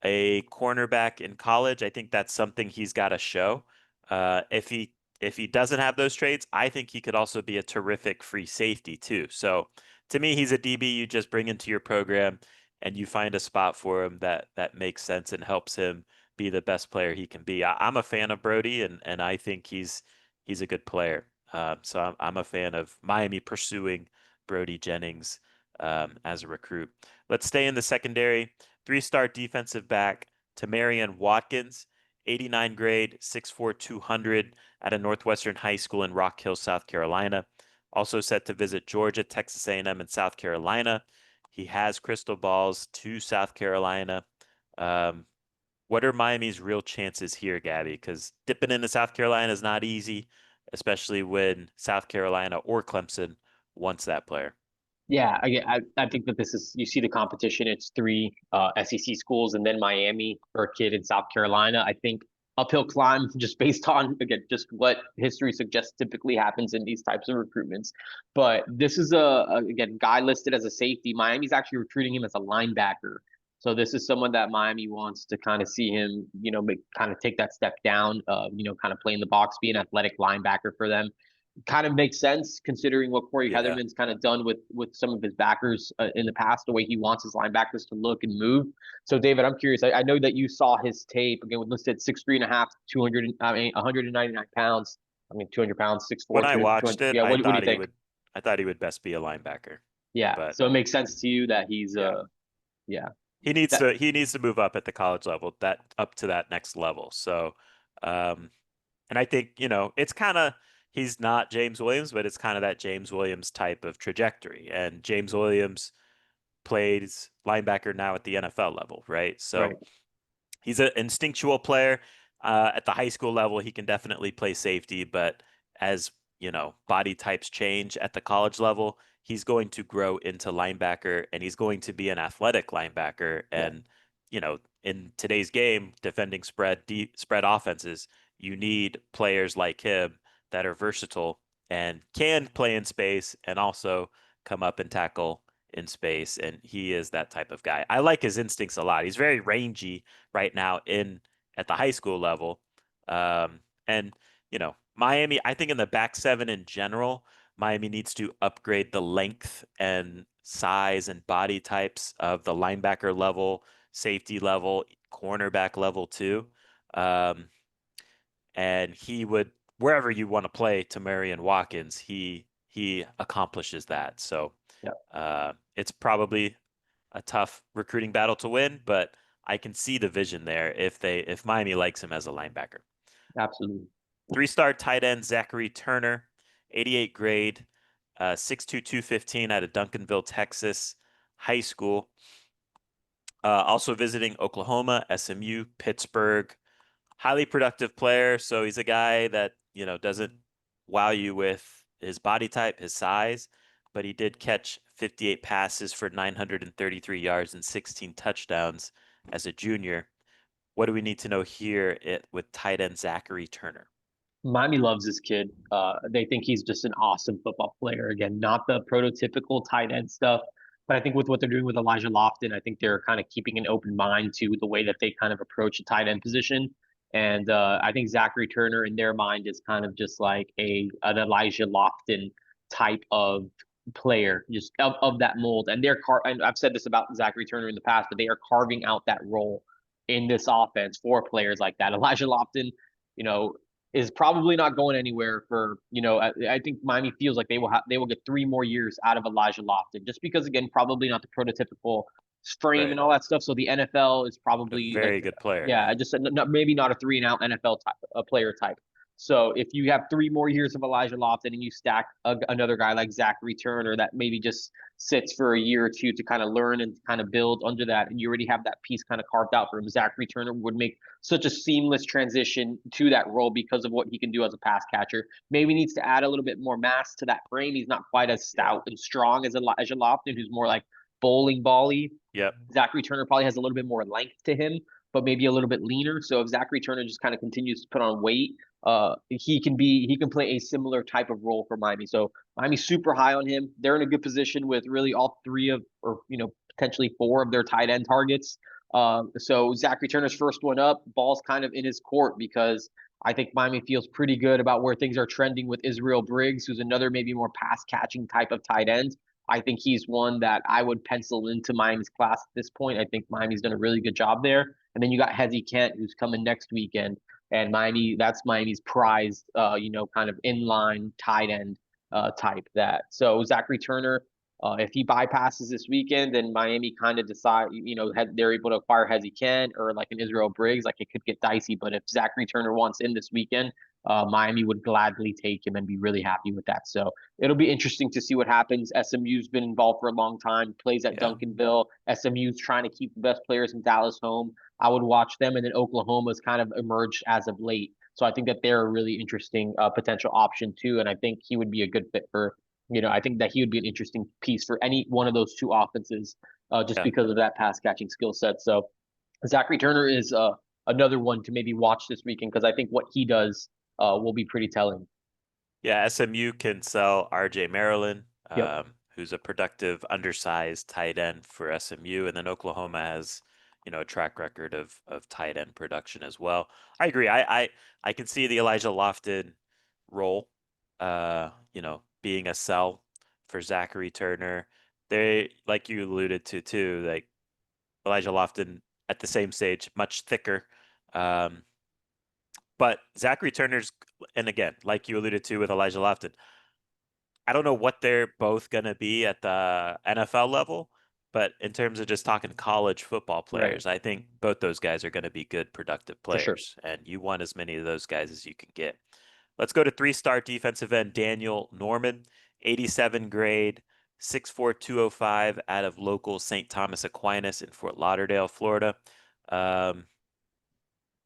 a cornerback in college? I think that's something he's got to show. If he doesn't have those traits, I think he could also be a terrific free safety too. So to me, he's a DB you just bring into your program and you find a spot for him that makes sense and helps him be the best player he can be. I'm a fan of Brody and I think he's a good player. So I'm a fan of Miami pursuing Brody Jennings as a recruit. Let's stay in the secondary. Three-star defensive back, Tamarian Watkins, 89 grade, 6'4", 200 at a Northwestern High School in Rock Hill, South Carolina. Also set to visit Georgia, Texas A&M, and South Carolina. He has crystal balls to South Carolina. What are Miami's real chances here, Gabby? Because dipping into South Carolina is not easy, especially when South Carolina or Clemson wants that player. Yeah, I think that this is, you see the competition. It's three SEC schools and then Miami for a kid in South Carolina. I think uphill climb just based on, again, just what history suggests typically happens in these types of recruitments. But this is again, guy listed as a safety. Miami's actually recruiting him as a linebacker. So this is someone that Miami wants to kind of see him, kind of take that step down, kind of play in the box, be an athletic linebacker for them. Kind of makes sense considering what Corey Yeah. Heatherman's kind of done with some of his backers in the past, the way he wants his linebackers to look and move. So, David, I'm curious. I know that you saw his tape again, with listed 6'3" and a half, 200, 199 pounds. 200 pounds, 6'4", When I 200. watched it, Yeah, what do you think? I thought he would best be a linebacker, Yeah, but so it makes sense to you that he's yeah, yeah, that he needs to move up at the college level, that up to that next level. So, um, and I think, it's kind of, he's not James Williams, but it's kind of that James Williams type of trajectory. And James Williams plays linebacker now at the NFL level, right? So right. he's an instinctual player. At the high school level, he can definitely play safety, but as body types change at the college level, he's going to grow into linebacker and he's going to be an athletic linebacker. Yeah, And, in today's game, defending spread offenses, you need players like him that are versatile and can play in space and also come up and tackle in space. And he is that type of guy. I like his instincts a lot. He's very rangy right now in at the high school level. And Miami, I think in the back seven in general, Miami needs to upgrade the length and size and body types of the linebacker level, safety level, cornerback level too. Um, and he would, wherever you want to play Tamarian Watkins, he accomplishes that. So yeah, it's probably a tough recruiting battle to win, but I can see the vision there if Miami likes him as a linebacker. absolutely. Three-star tight end Zachary Turner, 88 grade, 6'2", 215 out of Duncanville, Texas, high school. Also visiting Oklahoma, SMU, Pittsburgh. Highly productive player. So he's a guy that, doesn't wow you with his body type, his size, but he did catch 58 passes for 933 yards and 16 touchdowns as a junior. What do we need to know here with tight end Zachary Turner? Miami loves this kid. They think he's just an awesome football player. Again, not the prototypical tight end stuff, but I think with what they're doing with Elijah Lofton, I think they're kind of keeping an open mind to the way that they kind of approach a tight end position. And I think Zachary Turner in their mind is kind of just like an Elijah Lofton type of player, just of that mold. And and I've said this about Zachary Turner in the past, but they are carving out that role in this offense for players like that. Elijah Lofton, you know, is probably not going anywhere for, I think Miami feels like they will get 3 more years out of Elijah Lofton, just because, again, probably not the prototypical frame Right. and all that stuff. So the NFL is A probably like, very good player. yeah, just maybe not a 3 and out NFL type, a player type. So if you have 3 more years of Elijah Lofton and you stack another guy like Zachary Turner that maybe just sits for a year or two to kind of learn and kind of build under that, and you already have that piece kind of carved out for him, Zachary Turner would make such a seamless transition to that role because of what he can do as a pass catcher. Maybe needs to add a little bit more mass to that frame. He's not quite as Yeah. stout and strong as Elijah Lofton, who's more like bowling bally. Yep. Zachary Turner probably has a little bit more length to him, but maybe a little bit leaner. So if Zachary Turner just kind of continues to put on weight, he can play a similar type of role for Miami. So Miami's super high on him. They're in a good position with really all three of, or potentially four of their tight end targets. So Zachary Turner's first one up, ball's kind of in his court because I think Miami feels pretty good about where things are trending with Israel Briggs, who's another maybe more pass catching type of tight end. I think he's one that I would pencil into Miami's class at this point. I think Miami's done a really good job there. And then you got Hezi Kent, who's coming next weekend. And that's Miami's prized, kind of inline tight end type that. So Zachary Turner, if he bypasses this weekend, then Miami kind of decide, they're able to acquire Hezi Kent or like an Israel Briggs, like it could get dicey. But if Zachary Turner wants in this weekend, Miami would gladly take him and be really happy with that. So it'll be interesting to see what happens. SMU's been involved for a long time, plays at Yeah. Duncanville. SMU's trying to keep the best players in Dallas home. I would watch them, and then Oklahoma's kind of emerged as of late. So I think that they're a really interesting potential option too, and I think he would be a good fit for I think that he would be an interesting piece for any one of those two offenses, just Yeah. because of that pass catching skill set. So Zachary Turner is another one to maybe watch this weekend because I think what he does will be pretty telling. Yeah, SMU can sell RJ Maryland, Yep. who's a productive, undersized tight end for SMU, and then Oklahoma has, a track record of tight end production as well. I agree. I can see the Elijah Lofton role, being a sell for Zachary Turner. They, like you alluded to too, like Elijah Lofton at the same stage, much thicker. Um, but Zachary Turner's, and again, like you alluded to with Elijah Lofton, I don't know what they're both going to be at the NFL level, but in terms of just talking college football Right. players, I think both those guys are going to be good, productive For sure. players, and you want as many of those guys as you can get. Let's go to three-star defensive end Daniel Norman, 87 grade, 6'4", 205 out of local St. Thomas Aquinas in Fort Lauderdale, Florida. Um,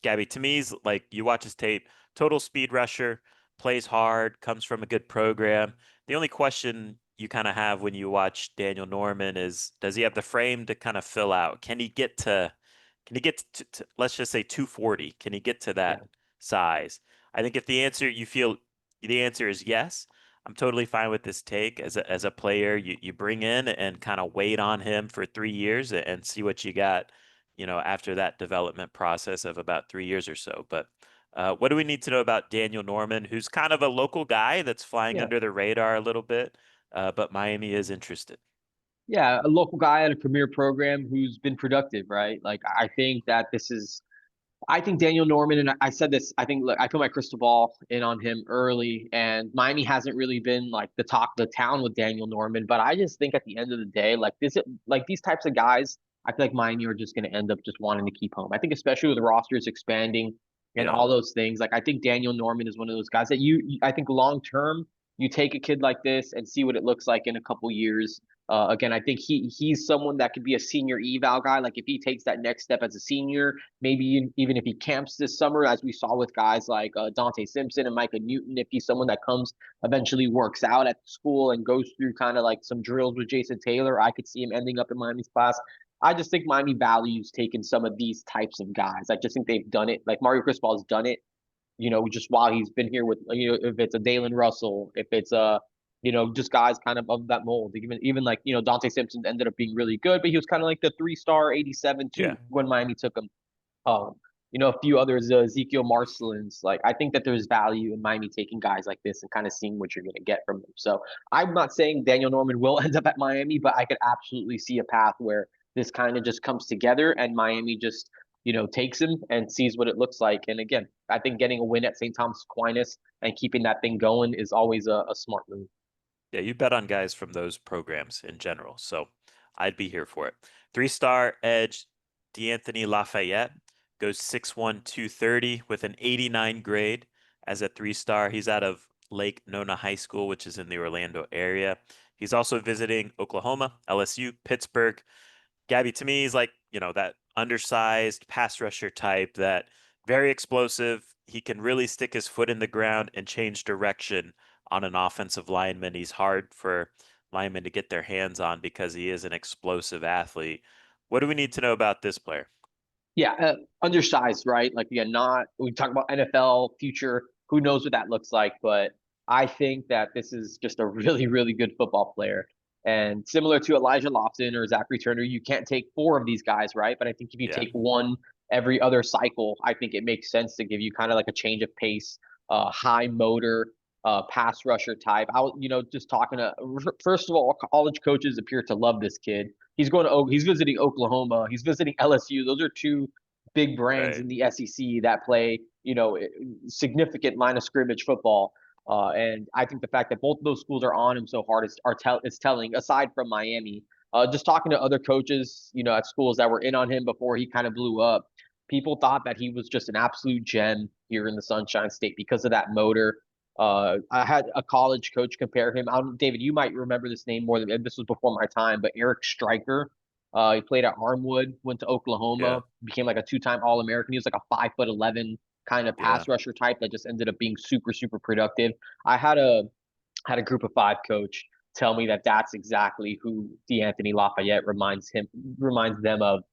Gabby, to me, he's like you watch his tape, total speed rusher, plays hard, comes from a good program. The only question you kind of have when you watch Daniel Norman is, does he have the frame to kind of fill out? Can he get to let's just say 240? Can he get to Yeah. that size? I think if the answer is yes, I'm totally fine with this take as a player. You bring in and kind of wait on him for 3 years and see what you got after that development process of about 3 years or so. But what do we need to know about Daniel Norman, who's kind of a local guy that's flying Yeah. under the radar a little bit, but Miami is interested. Yeah. A local guy at a premier program who's been productive, right? Like, I think Daniel Norman, and I said this, I think, look, I put my crystal ball in on him early, and Miami hasn't really been like the talk of the town with Daniel Norman. But I just think at the end of the day, like these types of guys, I feel like Miami are just going to end up just wanting to keep home. I think especially with the rosters expanding I and know. all those things, like I think Daniel Norman is one of those guys that I think long term, you take a kid like this and see what it looks like in a couple years. Again, I think he's someone that could be a senior eval guy. Like if he takes that next step as a senior, maybe even if he camps this summer, as we saw with guys like Dante Simpson and Micah Newton, if he's someone that comes eventually works out at school and goes through kind of like some drills with Jason Taylor, I could see him ending up in Miami's class. I just think Miami values taking some of these types of guys. I just think they've done it. Like Mario Cristobal has done it, just while he's been here with, if it's a Dalen Russell, if it's just guys kind of that mold. Even like, Dante Simpson ended up being really good, but he was kind of like the 3-star 87 Yeah. too when Miami took him. Um, a few others, Ezekiel Marcelins. Like I think that there's value in Miami taking guys like this and kind of seeing what you're going to get from them. So I'm not saying Daniel Norman will end up at Miami, but I could absolutely see a path where this kind of just comes together and Miami just takes him and sees what it looks like. And again, I think getting a win at St. Thomas Aquinas and keeping that thing going is always a smart move. Yeah, you bet on guys from those programs in general. So I'd be here for it. Three-star edge, DeAnthony Lafayette goes 6'1", 230 with an 89 grade as a three-star. He's out of Lake Nona High School, which is in the Orlando area. He's also visiting Oklahoma, LSU, Pittsburgh. Gabby, to me, he's like, that undersized pass rusher type that very explosive. He can really stick his foot in the ground and change direction on an offensive lineman. He's hard for linemen to get their hands on because he is an explosive athlete. What do we need to know about this player? Yeah, undersized, right? Like again, not we talk about NFL future. Who knows what that looks like? But I think that this is just a really, really good football player. And similar to Elijah Lofton or Zachary Turner, you can't take four of these guys, right? But I think if you Yeah, take one every other cycle, I think it makes sense to give you kind of like a change of pace, high motor, pass rusher type. Just talking to first of all, college coaches appear to love this kid. He's visiting Oklahoma. He's visiting LSU. Those are two big brands right. in the SEC that play, significant line of scrimmage football. And I think the fact that both of those schools are on him so hard is telling. Aside from Miami, just talking to other coaches, at schools that were in on him before he kind of blew up, people thought that he was just an absolute gem here in the Sunshine State because of that motor. I had a college coach compare him. David, you might remember this name more than this was before my time, but Eric Stryker. He played at Armwood, went to Yeah, Oklahoma, became like a two-time All-American. He was like a 5'11" kind of yeah, pass rusher type that just ended up being super, super productive. I had a group of five coach tell me that that's exactly who DeAnthony Lafayette reminds them of.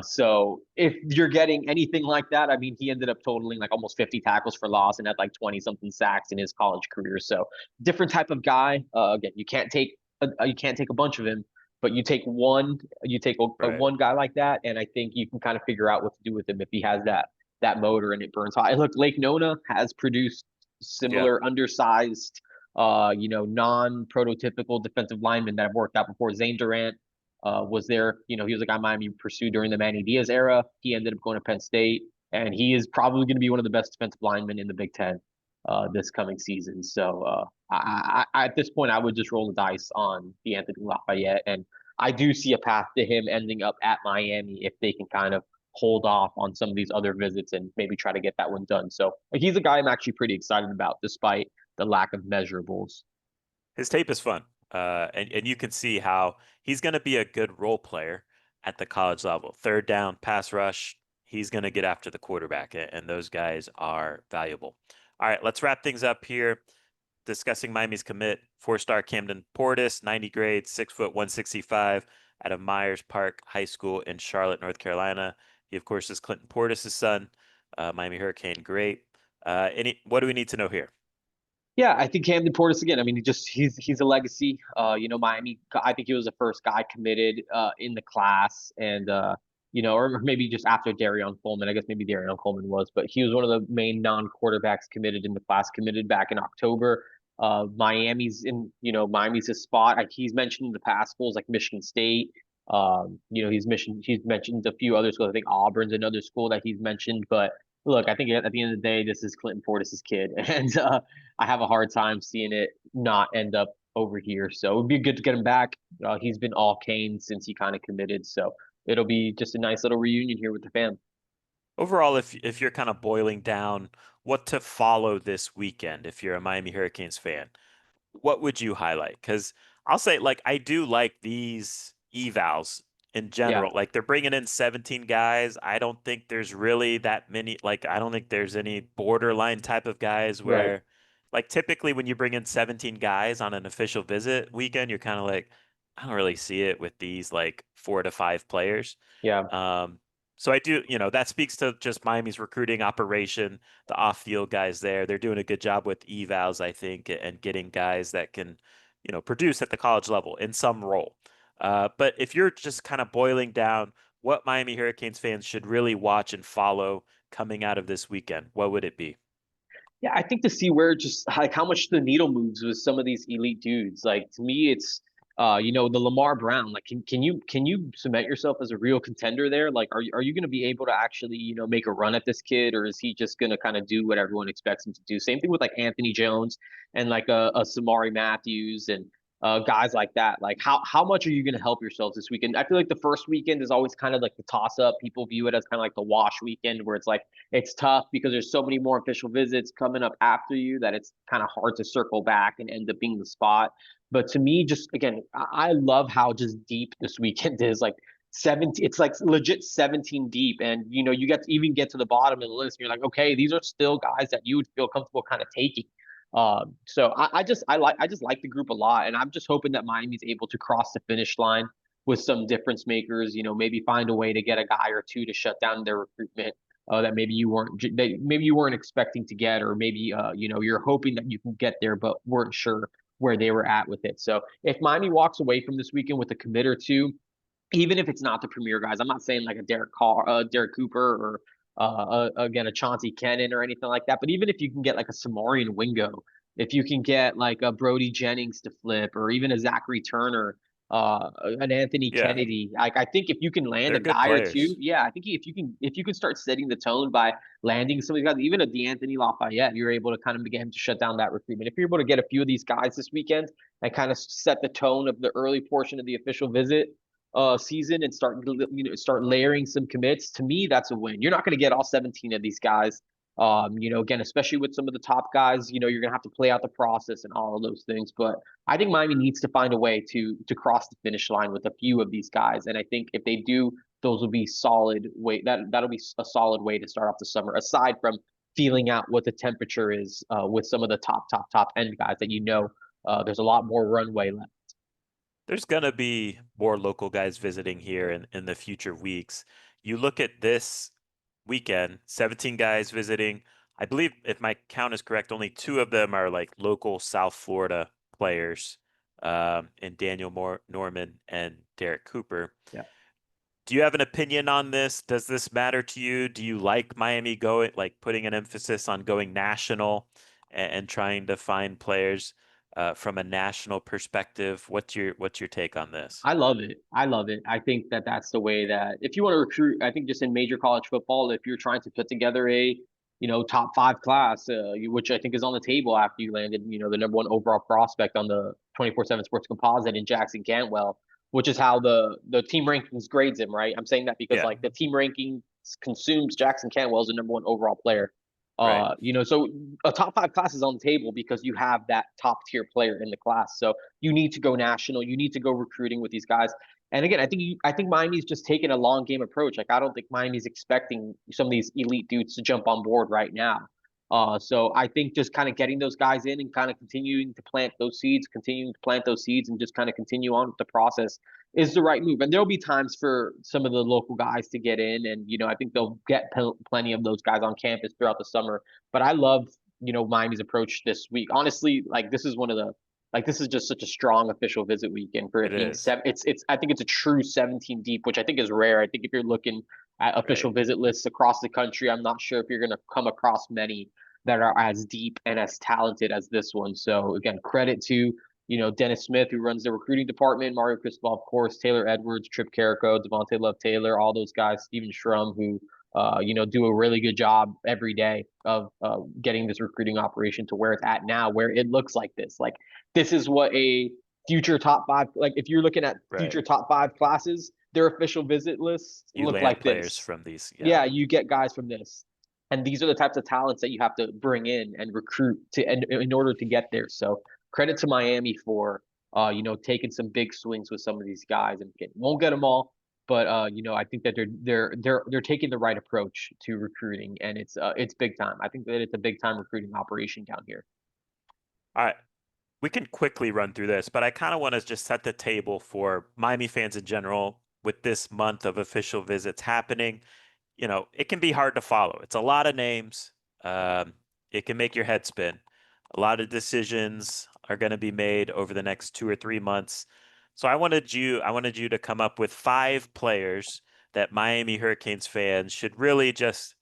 So if you're getting anything like that, I mean, he ended up totaling like almost 50 tackles for loss and had like 20 something sacks in his college career. So different type of guy. Again, you can't take a bunch of him, but you take a Right. one guy like that, and I think you can kind of figure out what to do with him if he has that motor and it burns hot. Look, Lake Nona has produced Yeah. similar undersized, non-prototypical defensive linemen that have worked out before. Zane Durant was there. He was a guy Miami pursued during the Manny Diaz era. He ended up going to Penn State, and he is probably going to be one of the best defensive linemen in the Big Ten this coming season. So at this point, I would just roll the dice on DeAnthony Lafayette, and I do see a path to him ending up at Miami if they can kind of hold off on some of these other visits and maybe try to get that one done. So he's a guy I'm actually pretty excited about, despite the lack of measurables. His tape is fun. And you can see how he's going to be a good role player at the college level. Third down, pass rush, he's going to get after the quarterback, and those guys are valuable. All right, let's wrap things up here. Discussing Miami's commit, four-star Camden Portis, 90 grades, 6', 165, out of Myers Park High School in Charlotte, North Carolina. He, of course, is Clinton Portis' son, Miami Hurricane great. What do we need to know here? Yeah, I think Camden Portis again. I mean, he's a legacy. Miami. I think he was the first guy committed in the class, and or maybe just after Darion Coleman. I guess maybe Darion Coleman was, but he was one of the main non-quarterbacks committed in the class. Committed back in October. Miami's his spot. Like he's mentioned in the past schools like Michigan State. He's mentioned a few other schools. I think Auburn's another school that he's mentioned, but look, I think at the end of the day, this is Clinton Portis' kid, and I have a hard time seeing it not end up over here. So it would be good to get him back. He's been all Cane since he kind of committed, so it'll be just a nice little reunion here with the fam. Overall, if you're kind of boiling down what to follow this weekend, if you're a Miami Hurricanes fan, what would you highlight? Because I'll say, like, I do like these evals in Yeah, general. Like, they're bringing in 17 guys. I don't think there's really that many. Like, I don't think there's any borderline type of guys right. where, like, typically when you bring in 17 guys on an official visit weekend, you're kind of like, I don't really see it with these like 4 to 5 players. Yeah, Um, so I do, that speaks to just Miami's recruiting operation, the off-field guys there. They're doing a good job with evals, I think, and getting guys that can, produce at the college level in some role. But if you're just kind of boiling down what Miami Hurricanes fans should really watch and follow coming out of this weekend, what would it be? yeah. I think to see where just like how much the needle moves with some of these elite dudes. Like to me, it's the Lamar Brown. Like, can you cement yourself as a real contender there? Like, are you going to be able to actually make a run at this kid, or is he just going to kind of do what everyone expects him to do? Same thing with like Anthony Jones and like a Samari Matthews and guys like that. Like, how much are you going to help yourselves this weekend? I feel like the first weekend is always kind of like the toss up. People view it as kind of like the wash weekend, where it's like it's tough because there's so many more official visits coming up after you that it's kind of hard to circle back and end up being the spot. But to me, just again, I love how just deep this weekend is. Like 17, it's like legit 17 deep, and you get to even get to the bottom of the list. And you're like, okay, these are still guys that you would feel comfortable kind of taking. So I just like the group a lot, and I'm just hoping that Miami's able to cross the finish line with some difference makers. Maybe find a way to get a guy or two to shut down their recruitment that maybe you weren't expecting to get, or maybe you're hoping that you can get there but weren't sure where they were at with it. So if Miami walks away from this weekend with a commit or two, even if it's not the premier guys, I'm not saying like a Derek Cooper, or again a Chanty Kennon or anything like that. But even if you can get like a Samorian Wingo, if you can get like a Brody Jennings to flip, or even a Zachary Turner, an Anthony Yeah, Kennedy, like I think if you can land they're a good guy or two, players. yeah, I think if you can start setting the tone by landing some of these guys, even a DeAnthony Lafayette, you're able to kind of get him to shut down that recruitment. If you're able to get a few of these guys this weekend and kind of set the tone of the early portion of the official visit season and start layering some commits, to me that's a win. You're not going to get all 17 of these guys. Again, especially with some of the top guys, you're going to have to play out the process and all of those things. But I think Miami needs to find a way to cross the finish line with a few of these guys. And I think if they do, those will be solid way that'll be a solid way to start off the summer, aside from feeling out what the temperature is with some of the top end guys that there's a lot more runway left. There's going to be more local guys visiting here in the future weeks. You look at this weekend, 17 guys visiting. I believe, if my count is correct, only two of them are like local South Florida players, and Norman and Derek Cooper. Yeah. Do you have an opinion on this? Does this matter to you? Do you like Miami going, like putting an emphasis on going national and trying to find players from a national perspective? What's your take on this? I love it. I love it. I think that that's the way that if you want to recruit, I think just in major college football, if you're trying to put together a, top five class, which I think is on the table after you landed, the number one overall prospect on the 24/7 Sports Composite in Jackson Cantwell, which is how the team rankings grades him, right? I'm saying that because Yeah, like the team rankings consumes Jackson Cantwell as the number one overall player. right. So a top five class is on the table because you have that top tier player in the class. So you need to go national. You need to go recruiting with these guys. And again, I think Miami's just taking a long game approach. Like I don't think Miami's expecting some of these elite dudes to jump on board right now. So I think just kind of getting those guys in and kind of continuing to plant those seeds, and just kind of continue on with the process is the right move. And there'll be times for some of the local guys to get in, and I think they'll get plenty of those guys on campus throughout the summer. But I love Miami's approach this week. Honestly, like this is just such a strong official visit weekend for It it being is. seven. It's I think it's a true 17 deep, which I think is rare. I think if you're looking at Right. official visit lists across the country, I'm not sure if you're going to come across many that are as deep and as talented as this one. So again, credit to Dennis Smith, who runs the recruiting department, Mario Cristobal, of course, Taylor Edwards, Trip Carrico, Devontae Love Taylor, all those guys, Stephen Schrum, who do a really good job every day of getting this recruiting operation to where it's at now, where it looks like this. Like this is what a future top five, like if you're looking at Right. future top five classes, their official visit lists You look land like players this. from these. Yeah. Yeah, you get guys from this. And these are the types of talents that you have to bring in and recruit to and in order to get there. So credit to Miami for taking some big swings with some of these guys and won't get them all, but I think that they're taking the right approach to recruiting, and it's big time. I think that it's a big time recruiting operation down here. All right. We can quickly run through this, but I kind of want to just set the table for Miami fans in general with this month of official visits happening. It can be hard to follow. It's a lot of names. Um, it can make your head spin. A lot of decisions are going to be made over the next 2 or 3 months. So I wanted you to come up with 5 players that Miami Hurricanes fans should really just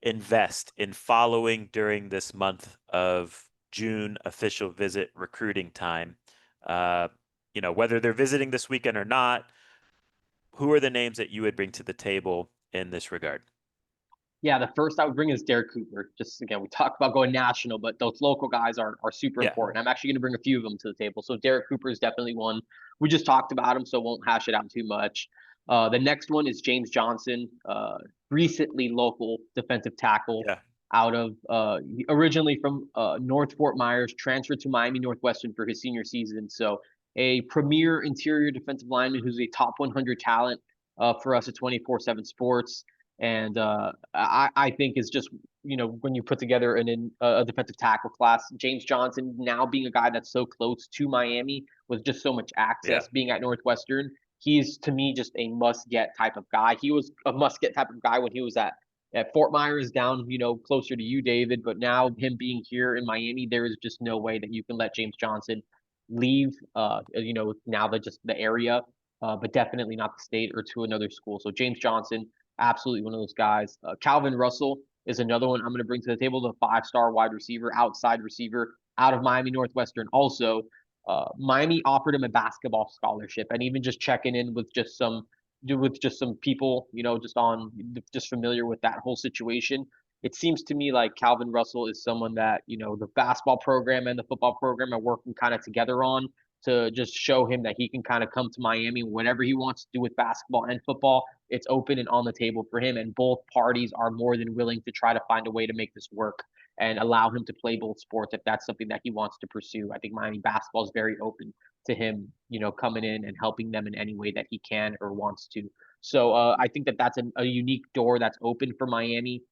invest in following during this month of June official visit recruiting time. Uh, whether they're visiting this weekend or not, who are the names that you would bring to the table in this regard? Yeah, the first I would bring is Derek Cooper. Just again, we talked about going national, but those local guys are super Yeah, important. I'm actually going to bring a few of them to the table. So Derek Cooper is definitely one. We just talked about him, so won't hash it out too much. The next one is James Johnson, recently local defensive tackle yeah, out of originally from North Fort Myers, transferred to Miami Northwestern for his senior season. So a premier interior defensive lineman who's a top 100 talent for us at 24/7 Sports. And I think is just when you put together a defensive tackle class, James Johnson now being a guy that's so close to Miami with just so much yeah, access, being at Northwestern, he's to me just a must get type of guy. He was a must get type of guy when he was at Fort Myers down closer to you, David. But now him being here in Miami, there is just no way that you can let James Johnson leave. Now that just the area, but definitely not the state or to another school. So James Johnson, absolutely one of those guys. Calvin Russell is another one I'm going to bring to the table. The 5-star wide receiver, outside receiver out of Miami Northwestern. Also, Miami offered him a basketball scholarship, and even just checking in with just some people, just familiar with that whole situation. It seems to me like Calvin Russell is someone that the basketball program and the football program are working kind of together on to just show him that he can kind of come to Miami whatever he wants to do with basketball and football. It's open and on the table for him, and both parties are more than willing to try to find a way to make this work and allow him to play both sports if that's something that he wants to pursue. I think Miami basketball is very open to him, coming in and helping them in any way that he can or wants to. So I think that that's a unique door that's open for Miami.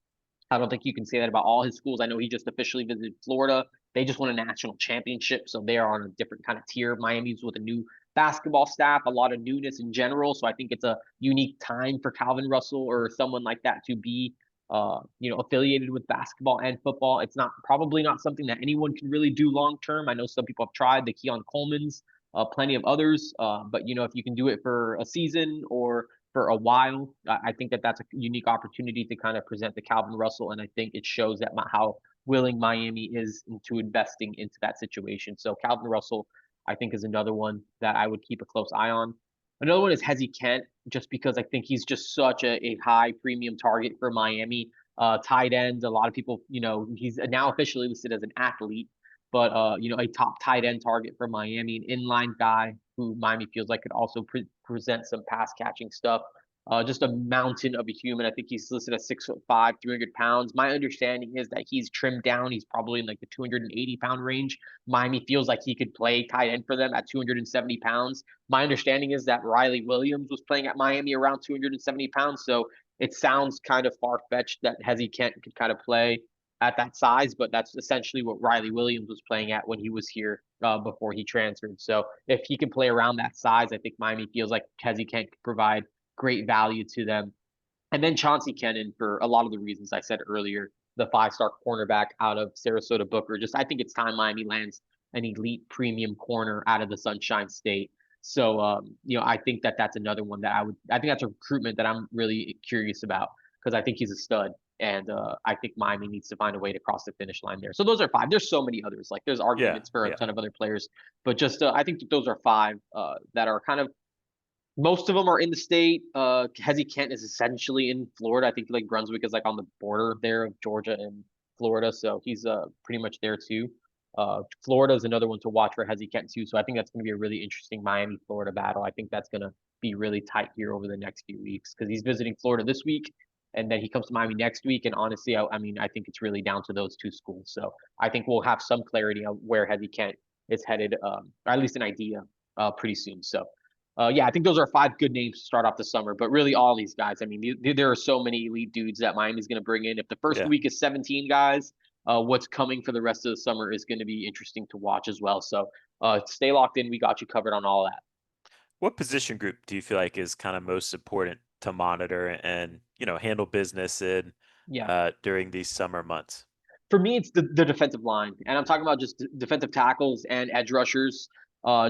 I don't think you can say that about all his schools. I know he just officially visited Florida They just won a national championship, so they are on a different kind of tier. Miami's with a new basketball staff, a lot of newness in general. So I think it's a unique time for Calvin Russell or someone like that to be affiliated with basketball and football. It's not probably not something that anyone can really do long term. I know some people have tried, the Keon Coleman's, plenty of others. But if you can do it for a season or for a while, I think that that's a unique opportunity to kind of present the Calvin Russell, and I think it shows that how willing Miami is into investing into that situation. So Calvin Russell, I think, is another one that I would keep a close eye on. Another one is Hezi Kent, just because I think he's just such a high premium target for Miami. Tight end, a lot of people, he's now officially listed as an athlete, but a top tight end target for Miami, an inline guy who Miami feels like could also present some pass catching stuff. Just a mountain of a human. I think he's listed as 6'5", 300 pounds. My understanding is that he's trimmed down. He's probably in like the 280-pound range. Miami feels like he could play tight end for them at 270 pounds. My understanding is that Riley Williams was playing at Miami around 270 pounds. So it sounds kind of far-fetched that Hezi Kent could kind of play at that size, but that's essentially what Riley Williams was playing at when he was here before he transferred. So if he can play around that size, I think Miami feels like Hezi Kent could provide great value to them. And then Chanty Kennon, for a lot of the reasons I said earlier, the 5-star cornerback out of Sarasota Booker. Just I think it's time Miami lands an elite premium corner out of the Sunshine State. So I think that that's another one that I think that's a recruitment that I'm really curious about because I think he's a stud. And I think Miami needs to find a way to cross the finish line there. So those are 5. There's so many others. Like there's Yeah, arguments for a yeah. ton of other players, but just I think those are 5 that are kind of most of them are in the state. Hezi Kent is essentially in Florida. I think like Brunswick is like on the border there of Georgia and Florida, so he's pretty much there too. Florida is another one to watch for Hezi Kent too. So I think that's going to be a really interesting Miami Florida battle. I think that's going to be really tight here over the next few weeks because he's visiting Florida this week, and then he comes to Miami next week. And honestly, I mean, I think it's really down to those 2 schools. So I think we'll have some clarity on where Hezi Kent is headed, or at least an idea, pretty soon. So yeah, I think those are 5 good names to start off the summer. But really, all these guys. I mean, there are so many elite dudes that Miami's going to bring in. If the first Yeah. week is 17 guys, what's coming for the rest of the summer is going to be interesting to watch as well. So stay locked in. We got you covered on all that. What position group do you feel like is kind of most important to monitor and handle business in Yeah. during these summer months? For me, it's the defensive line, and I'm talking about just defensive tackles and edge rushers.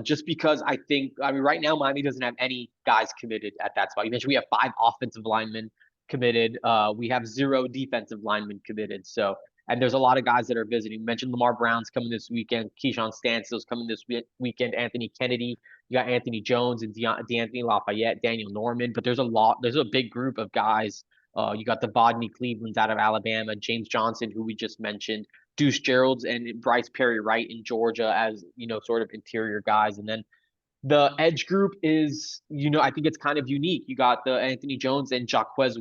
Just because I mean, right now Miami doesn't have any guys committed at that spot. You mentioned we have 5 offensive linemen committed. We have 0 defensive linemen committed. So, and there's a lot of guys that are visiting. You mentioned Lamar Brown's coming this weekend. Keshan Stansel coming this weekend. Anthony Kennedy. You got Anthony Jones and DeAnthony Lafayette, Daniel Norman. But there's a big group of guys. You got the Bodney Clevelands out of Alabama, James Johnson, who we just mentioned, Deuce Gerald's and Bryce Perry Wright in Georgia as, sort of interior guys. And then the edge group is, I think it's kind of unique. You got the Anthony Jones and Jaquez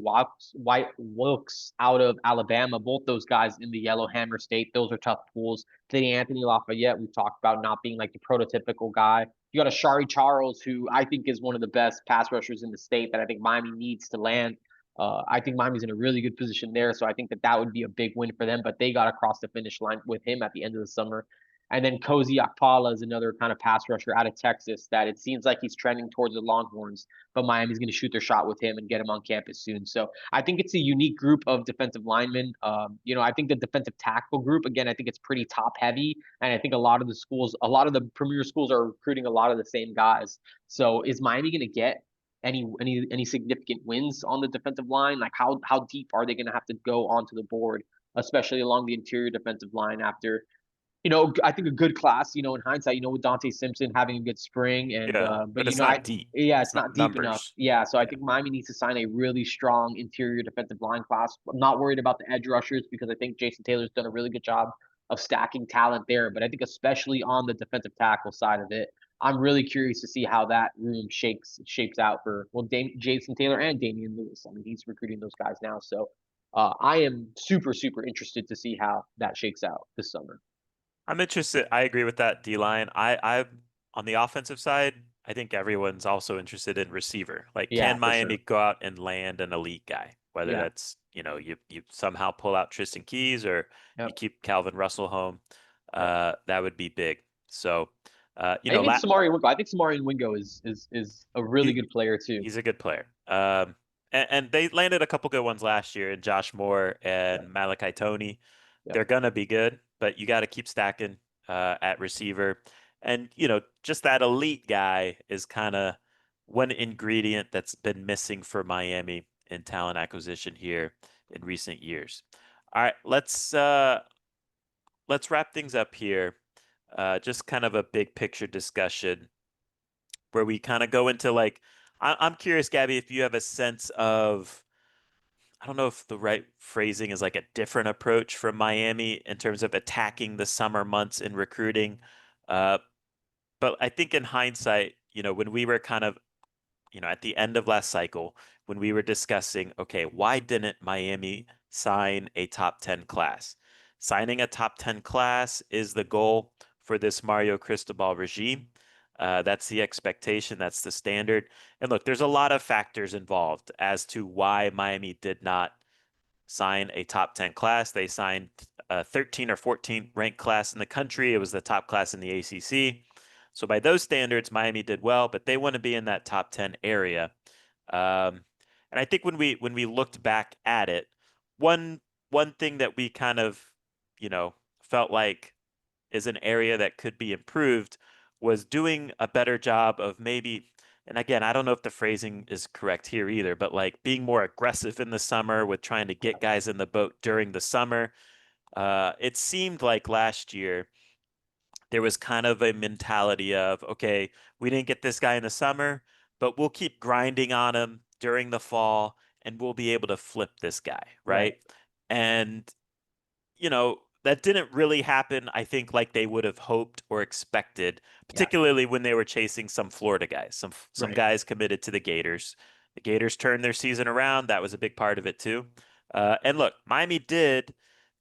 Wilkes out of Alabama, both those guys in the Yellowhammer State. Those are tough pools. Then Anthony Lafayette, we've talked about not being like the prototypical guy. You got a Shari Charles, who I think is one of the best pass rushers in the state that I think Miami needs to land. I think Miami's in a really good position there, so I think that would be a big win for them. But they got across the finish line with him at the end of the summer. And then Cozy Akpala is another kind of pass rusher out of Texas that it seems like he's trending towards the Longhorns, but Miami's going to shoot their shot with him and get him on campus soon. So I think it's a unique group of defensive linemen. I think the defensive tackle group, again, I think it's pretty top heavy. And I think a lot of the premier schools are recruiting a lot of the same guys. So is Miami going to get any significant wins on the defensive line? Like how deep are they going to have to go onto the board, especially along the interior defensive line after I think a good class, in hindsight, with Dante Simpson having a good spring and, Yeah, but but it's not deep. yeah, It's it's not not deep enough. numbers. Yeah. So I Yeah. think Miami needs to sign a really strong interior defensive line class. I'm not worried about the edge rushers because I think Jason Taylor's done a really good job of stacking talent there. But I think especially on the defensive tackle side of it, I'm really curious to see how that room shapes out for, well, Jason Taylor and Damian Lewis. I mean, he's recruiting those guys now. So I am super, super interested to see how that shakes out this summer. I'm interested. I agree with that D line. I on the offensive side, I think everyone's also interested in receiver. Like, Yeah, can for Miami sure. go out and land an elite guy? Whether Yeah. that's, you somehow pull out Tristan Keys or you Yep. keep Calvin Russell home. that would be big. So, Even Samari Wingo. I think Samorian Wingo is a really he, good player too. he's a good player. And they landed a couple good ones last year in Josh Moore Yeah, and Malachi Tony. yeah, They're gonna be good, but you got to keep stacking at receiver. And just that elite guy is kind of one ingredient that's been missing for Miami in talent acquisition here in recent years. All right, let's wrap things up here. Just kind of a big picture discussion where we kind of go into like I'm curious, Gabby, if you have a sense of I don't know if the right phrasing is like a different approach from Miami in terms of attacking the summer months in recruiting. Uh, but I think in hindsight, when we were kind of at the end of last cycle, when we were discussing, okay, why didn't Miami sign a top 10 class? Signing a top 10 class is the goal for this Mario Cristobal regime. That's the expectation. That's the standard. And look, there's a lot of factors involved as to why Miami did not sign a top 10 class. They signed a 13 or 14 ranked class in the country. It was the top class in the ACC. So by those standards, Miami did well, but they want to be in that top 10 area. And I think when we looked back at it, one one thing that we kind of, felt like is an area that could be improved was doing a better job of maybe, and again, I don't know if the phrasing is correct here either, but like being more aggressive in the summer with trying to get guys in the boat during the summer. It seemed like last year there was kind of a mentality of, okay, we didn't get this guy in the summer, but we'll keep grinding on him during the fall and we'll be able to flip this guy, right. right? And that didn't really happen, I think, like they would have hoped or expected, Yeah, particularly when they were chasing some Florida guys, some right. guys committed to the Gators. The Gators turned their season around. That was a big part of it too. And look, Miami did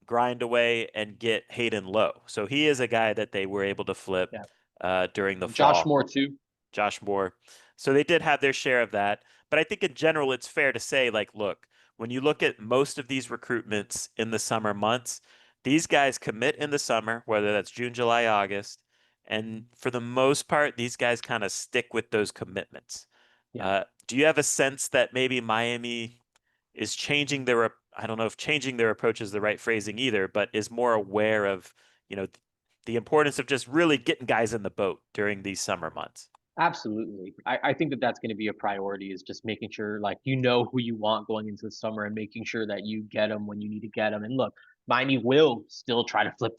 grind away and get Hayden Lowe. So he is a guy that they were able to flip Yeah, during the Josh fall. Moore too. Josh Moore. So they did have their share of that. But I think in general, it's fair to say, like, look, when you look at most of these recruitments in the summer months, these guys commit in the summer, whether that's June, July, August. And for the most part, these guys kind of stick with those commitments. Yeah, Do you have a sense that maybe Miami is changing I don't know if changing their approach is the right phrasing either, but is more aware of, you know, the importance of just really getting guys in the boat during these summer months? absolutely. I think that that's going to be a priority is just making sure like you know who you want going into the summer and making sure that you get them when you need to get them. And look, Miami will still try to flip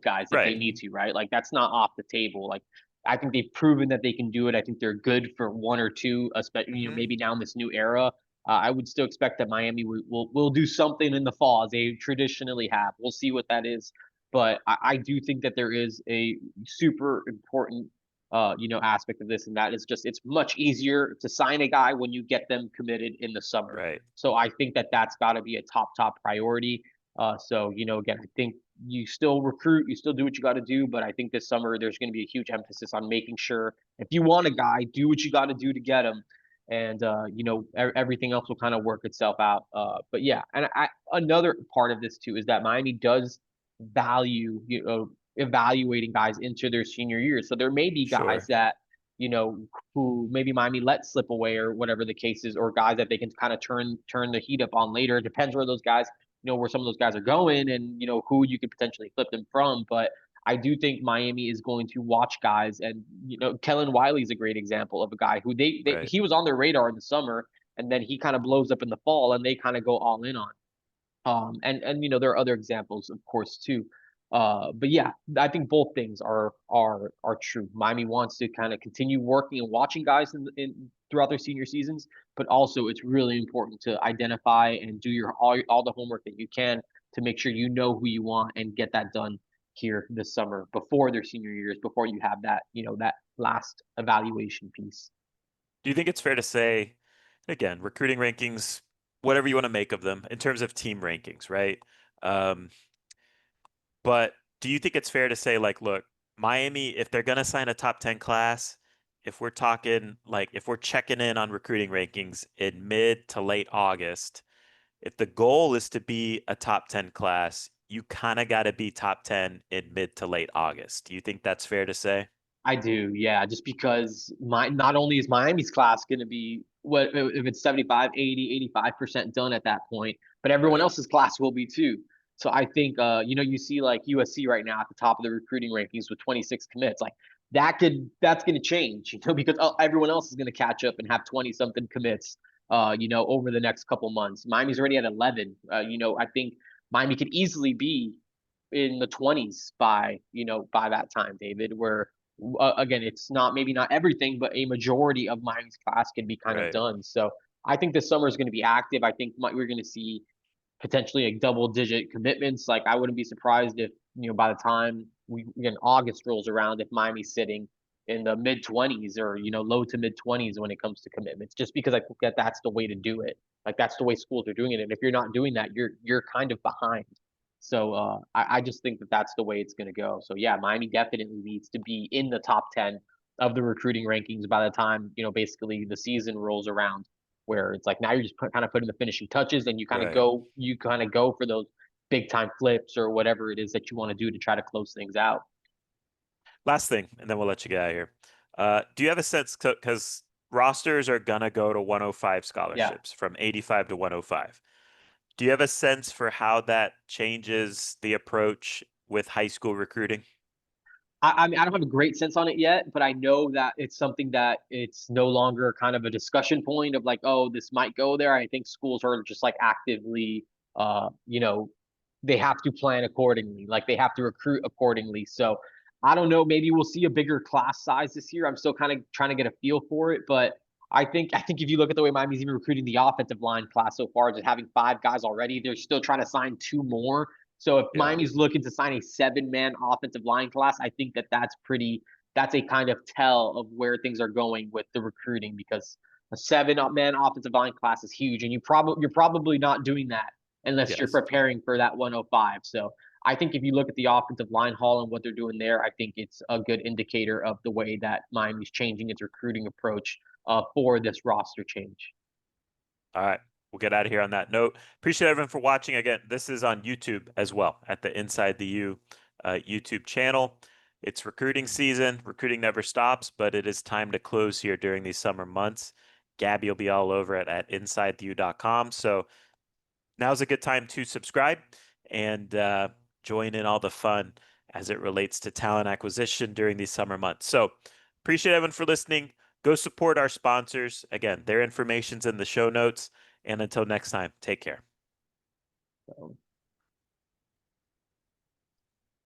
guys if they Right. need to, right? Like that's not off the table. Like I think they've proven that they can do it. I think they're good for one or two, especially Hmm. maybe now in this new era. I would still expect that Miami will do something in the fall as they traditionally have. We'll see what that is, but I do think that there is a super important aspect of this, and that is just it's much easier to sign a guy when you get them committed in the summer. Right. So I think that that's got to be a top priority. So again, I think you still recruit, you still do what you got to do, but I think this summer there's going to be a huge emphasis on making sure if you want a guy, do what you got to do to get him, and everything else will kind of work itself out. But yeah, and another part of this too is that Miami does value evaluating guys into their senior years. So there may be guys Sure. that, who maybe Miami let slip away or whatever the case is, or guys that they can kind of turn the heat up on later. It depends where those guys, where some of those guys are going and, who you could potentially flip them from. But I do think Miami is going to watch guys and, Kellen Wiley is a great example of a guy who Right. he was on their radar in the summer and then he kind of blows up in the fall and they kind of go all in on. And there are other examples, of course, too. But yeah, I think both things are true. Miami wants to kind of continue working and watching guys in throughout their senior seasons, but also it's really important to identify and do all the homework that you can to make sure you know who you want and get that done here this summer before their senior years, before you have that that last evaluation piece. Do you think it's fair to say, again, recruiting rankings, whatever you want to make of them in terms of team rankings, right? Um, but do you think it's fair to say, like, look, Miami, if they're going to sign a top 10 class, if we're talking like if we're checking in on recruiting rankings in mid to late August, if the goal is to be a top 10 class, you kind of got to be top 10 in mid to late August. Do you think that's fair to say? I do, yeah, just because my not only is Miami's class going to be what if it's 75, 80, 85% done at that point, but everyone Right. else's class will be too. So I think you see like USC right now at the top of the recruiting rankings with 26 commits. Like that's going to change, because everyone else is going to catch up and have 20 something commits over the next couple months. Miami's already at 11. I think Miami could easily be in the 20s by that time, David, where again, it's not maybe not everything, but a majority of Miami's class can be kind of Right. done. So I think this summer is going to be active. I think we're going to see potentially like double digit commitments. Like I wouldn't be surprised if by the time again August rolls around, if Miami's sitting in the mid 20s or low to mid 20s when it comes to commitments, just because I think that that's the way to do it. Like that's the way schools are doing it, and if you're not doing that, you're kind of behind. So I just think that that's the way it's going to go. So yeah, Miami definitely needs to be in the top 10 of the recruiting rankings by the time basically the season rolls around, where it's like now you're just kind of putting the finishing touches and Right. you kind of go for those big time flips or whatever it is that you want to do to try to close things out. Last thing, and then we'll let you get out of here. Do you have a sense, because rosters are gonna go to 105 Yeah. scholarships from 85 to 105. Do you have a sense for how that changes the approach with high school recruiting? I mean, I don't have a great sense on it yet, but I know that it's something that it's no longer kind of a discussion point of like, oh, this might go there. I think schools are just like actively, uh, you know, they have to plan accordingly. Like they have to recruit accordingly. So I don't know. Maybe we'll see a bigger class size this year. I'm still kind of trying to get a feel for it, but I think if you look at the way Miami's even recruiting the offensive line class so far, just having 5 guys already, they're still trying to sign 2 more. So if Yeah. Miami's looking to sign a 7-man offensive line class, I think that that's a kind of tell of where things are going with the recruiting, because a 7-man offensive line class is huge, and you're probably not doing that unless you're Yes. preparing for that 105. So I think if you look at the offensive line haul and what they're doing there, I think it's a good indicator of the way that Miami's changing its recruiting approach for this roster change. All right. We'll get out of here on that note. Appreciate everyone for watching. Again, this is on YouTube as well at the Inside the U YouTube channel. It's recruiting season. Recruiting never stops, but it is time to close here during these summer months. Gabby will be all over it at insidetheu.com. So now's a good time to subscribe and join in all the fun as it relates to talent acquisition during these summer months. So appreciate everyone for listening. Go support our sponsors. Again, their information's in the show notes. And until next time, take care. So